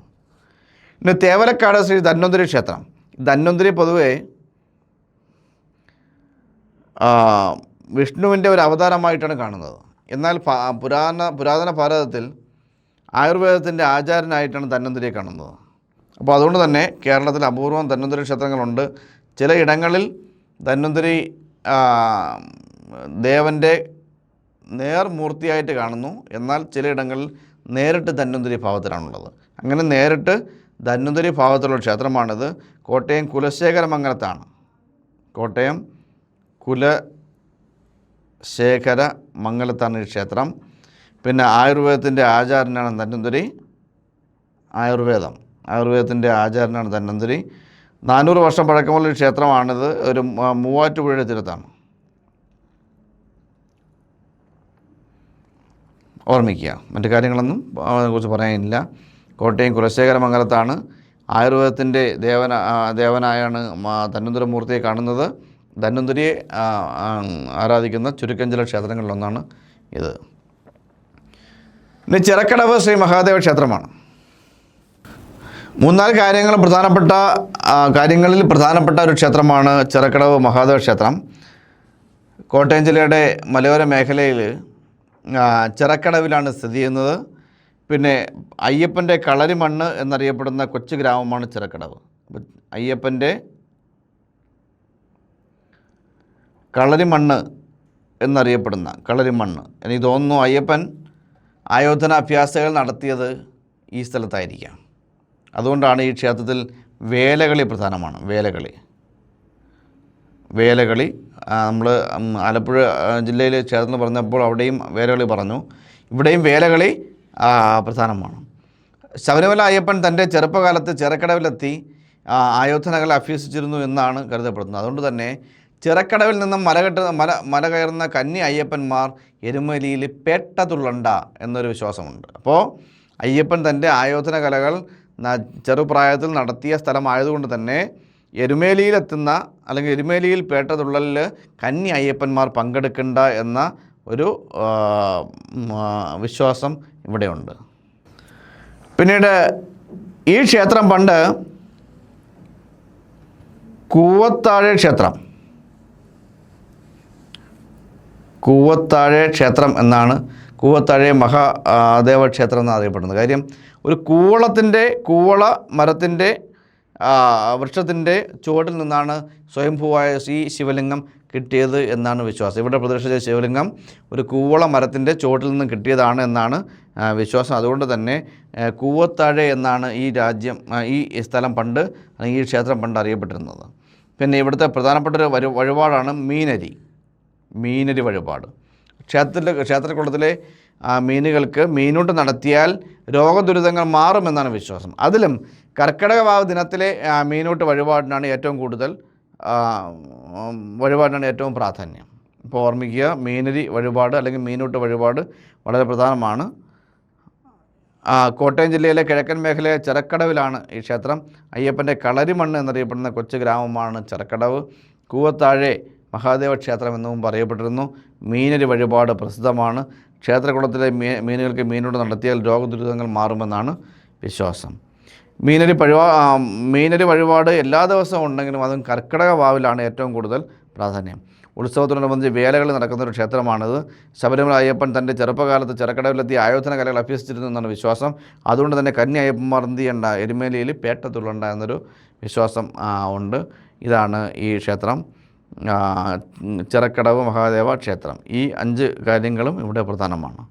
പിന്നെ തേവലക്കാട് ശ്രീ ധന്വന്തരി ക്ഷേത്രം. ധന്വന്തരി പൊതുവേ വിഷ്ണുവിൻ്റെ ഒരു അവതാരമായിട്ടാണ് കാണുന്നത്. എന്നാൽ പുരാതന ഭാരതത്തിൽ ആയുർവേദത്തിൻ്റെ ആചാര്യനായിട്ടാണ് ധന്വന്തരിയെ കാണുന്നത്. അപ്പോൾ അതുകൊണ്ട് തന്നെ കേരളത്തിൽ അപൂർവം ധന്വന്തരി ക്ഷേത്രങ്ങളുണ്ട്. ചില ഇടങ്ങളിൽ ധന്വന്തരി ദേവൻ്റെ നേർമൂർത്തിയായിട്ട് കാണുന്നു. എന്നാൽ ചിലയിടങ്ങളിൽ നേരിട്ട് ധന്വന്തരി ഭാവത്തിലാണുള്ളത്. അങ്ങനെ നേരിട്ട് ധന്വന്തരി ഭാവത്തിലുള്ള ക്ഷേത്രമാണിത്. കോട്ടയം കുലശേഖരമംഗലത്താണ്. കോട്ടയം കുലശേഖരമംഗലത്താണ് ഈ ക്ഷേത്രം. പിന്നെ ആയുർവേദത്തിൻ്റെ ആചാര്യനാണ് ധന്വന്തരി. ആയുർവേദത്തിൻ്റെ ആചാര്യനാണ് ധന്വന്തരി. 400 വർഷം പഴക്കമുള്ള ഒരു ക്ഷേത്രമാണിത്. ഒരു മൂവാറ്റുപുഴയുടെ തീരത്താണ്. ഓർമ്മിക്കുക. മറ്റു കാര്യങ്ങളൊന്നും അതിനെക്കുറിച്ച് പറയാനില്ല. കോട്ടയം കുലശേഖരമംഗലത്താണ്. ആയുർവേദത്തിൻ്റെ ദേവനായാണ് ധന്വന്തരമൂർത്തിയെ കാണുന്നത്. ധന്വന്തരിയെ ആരാധിക്കുന്ന ചുരുക്കം ചില ക്ഷേത്രങ്ങളിലൊന്നാണ് ഇത്. ഇനി ചിറക്കടവ് ശ്രീ മഹാദേവ ക്ഷേത്രമാണ്. 3-4 കാര്യങ്ങളിൽ പ്രധാനപ്പെട്ട ഒരു ക്ഷേത്രമാണ് ചിറക്കടവ് മഹാദേവ ക്ഷേത്രം. കോട്ടയം ജില്ലയുടെ മലയോര മേഖലയിൽ ചിറക്കടവിലാണ് സ്ഥിതി ചെയ്യുന്നത്. പിന്നെ അയ്യപ്പൻ്റെ കളരിമണ്ണ് എന്നറിയപ്പെടുന്ന കൊച്ചു ഗ്രാമമാണ് ചിറക്കടവ്. അയ്യപ്പൻ്റെ കളരിമണ്ണ് എന്നറിയപ്പെടുന്ന കളരിമണ്ണ്. എനിക്ക് തോന്നുന്നു അയ്യപ്പൻ ആയോധനാഭ്യാസങ്ങൾ നടത്തിയത് ഈ സ്ഥലത്തായിരിക്കാം. അതുകൊണ്ടാണ് ഈ ക്ഷേത്രത്തിൽ വേലകളി പ്രധാനമാണ്. വേലകളി നമ്മൾ ആലപ്പുഴ ജില്ലയിലെ ക്ഷേത്രത്തിൽ പറഞ്ഞപ്പോൾ അവിടെയും വേലകളി പറഞ്ഞു. ഇവിടെയും വേലകളി പ്രധാനമാണ്. ശബരിമല അയ്യപ്പൻ തൻ്റെ ചെറുപ്പകാലത്ത് ചിറക്കടവിലെത്തി ആയോധനകൾ അഭ്യസിച്ചിരുന്നു എന്നാണ് കരുതപ്പെടുന്നത്. അതുകൊണ്ട് തന്നെ ചിറക്കടവിൽ നിന്നും മല കയറുന്ന കന്നി അയ്യപ്പന്മാർ എരുമേലിയിൽ പേട്ടതുള്ളണ്ട എന്നൊരു വിശ്വാസമുണ്ട്. അപ്പോൾ അയ്യപ്പൻ തൻ്റെ ആയോധന കലകൾ ചെറുപ്രായത്തിൽ നടത്തിയ സ്ഥലമായതുകൊണ്ട് തന്നെ എരുമേലിയിലെത്തുന്ന അല്ലെങ്കിൽ എരുമേലിയിൽ പേട്ടതുള്ളലിൽ കന്നി അയ്യപ്പന്മാർ പങ്കെടുക്കേണ്ട എന്ന ഒരു വിശ്വാസം ഇവിടെയുണ്ട്. പിന്നീട് ഈ ക്ഷേത്രം പണ്ട് കൂവത്താഴെ ക്ഷേത്രം എന്നാണ്, കൂവത്താഴെ മഹാദേവ ക്ഷേത്രം എന്നറിയപ്പെടുന്നത്. കാര്യം ഒരു കൂവള മരത്തിൻ്റെ വൃക്ഷത്തിൻ്റെ ചുവട്ടിൽ നിന്നാണ് സ്വയംഭൂവായ ഈ ശിവലിംഗം കിട്ടിയത് എന്നാണ് വിശ്വാസം. ഇവിടെ പ്രദർശിച്ച ശിവലിംഗം ഒരു കൂവള മരത്തിൻ്റെ ചുവട്ടിൽ നിന്ന് കിട്ടിയതാണ് എന്നാണ് വിശ്വാസം. അതുകൊണ്ട് തന്നെ കൂവത്താഴെ എന്നാണ് ഈ സ്ഥലം പണ്ട്, അല്ലെങ്കിൽ ഈ ക്ഷേത്രം പണ്ട് അറിയപ്പെട്ടിരുന്നത്. പിന്നെ ഇവിടുത്തെ പ്രധാനപ്പെട്ട ഒരു വഴിപാടാണ് മീനരി വഴിപാട്. ക്ഷേത്രക്കുളത്തിലെ മീനുകൾക്ക് മീനൂട്ട് നടത്തിയാൽ രോഗദുരിതങ്ങൾ മാറുമെന്നാണ് വിശ്വാസം. അതിലും കർക്കിടക വാവ് ദിനത്തിലെ മീനൂട്ട് വഴിപാടിനാണ് ഏറ്റവും പ്രാധാന്യം. ഇപ്പോൾ ഓർമ്മിക്കുക, മീനരി വഴിപാട് അല്ലെങ്കിൽ മീനൂട്ട് വഴിപാട് വളരെ പ്രധാനമാണ്. കോട്ടയം ജില്ലയിലെ കിഴക്കൻ മേഖലയിലെ ചിറക്കടവിലാണ് ഈ ക്ഷേത്രം. അയ്യപ്പൻ്റെ കളരിമണ്ണ് എന്നറിയപ്പെടുന്ന കൊച്ചു ഗ്രാമമാണ് ചിറക്കടവ്. കൂവത്താഴെ മഹാദേവ ക്ഷേത്രം എന്നും പറയപ്പെട്ടിരുന്നു. മീനരി വഴിപാട് പ്രസിദ്ധമാണ്. ക്ഷേത്രകുളത്തിലെ മീനുകൾക്ക് മീനൂട്ട് നടത്തിയാൽ രോഗദുരിതങ്ങൾ മാറുമെന്നാണ് വിശ്വാസം. മീനരി വഴിപാട് എല്ലാ ദിവസവും ഉണ്ടെങ്കിലും അതും കർക്കിടക വാവിലാണ് ഏറ്റവും കൂടുതൽ പ്രാധാന്യം. ഉത്സവത്തോടനുബന്ധിച്ച് വേലകൾ നടക്കുന്ന ഒരു ക്ഷേത്രമാണിത്. ശബരിമല അയ്യപ്പൻ തൻ്റെ ചെറുപ്പകാലത്ത് ചിറക്കടവിലെത്തി ആയോധന കലകൾ അഭ്യസിച്ചിരുന്നു എന്നാണ് വിശ്വാസം. അതുകൊണ്ട് തന്നെ കന്നി അയ്യപ്പന്മാർ എന്ത് ചെയ്യേണ്ട, എരുമേലിയിൽ പേട്ടതുള്ളണ്ട എന്നൊരു വിശ്വാസം ഉണ്ട്. ഇതാണ് ഈ ക്ഷേത്രം, ചിറക്കടവ് മഹാദേവ ക്ഷേത്രം. ഈ 5 കാര്യങ്ങളും ഇവിടെ പ്രധാനമാണ്.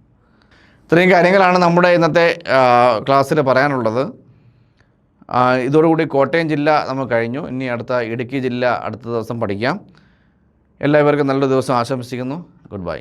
ഇത്രയും കാര്യങ്ങളാണ് നമ്മുടെ ഇന്നത്തെ ക്ലാസ്സിൽ പറയാനുള്ളത്. ഇതോടുകൂടി കോട്ടയം ജില്ല നമ്മൾ കഴിഞ്ഞു. ഇനി അടുത്ത ഇടുക്കി ജില്ല അടുത്ത ദിവസം പഠിക്കാം. എല്ലാവർക്കും നല്ലൊരു ദിവസം ആശംസിക്കുന്നു. Good bye.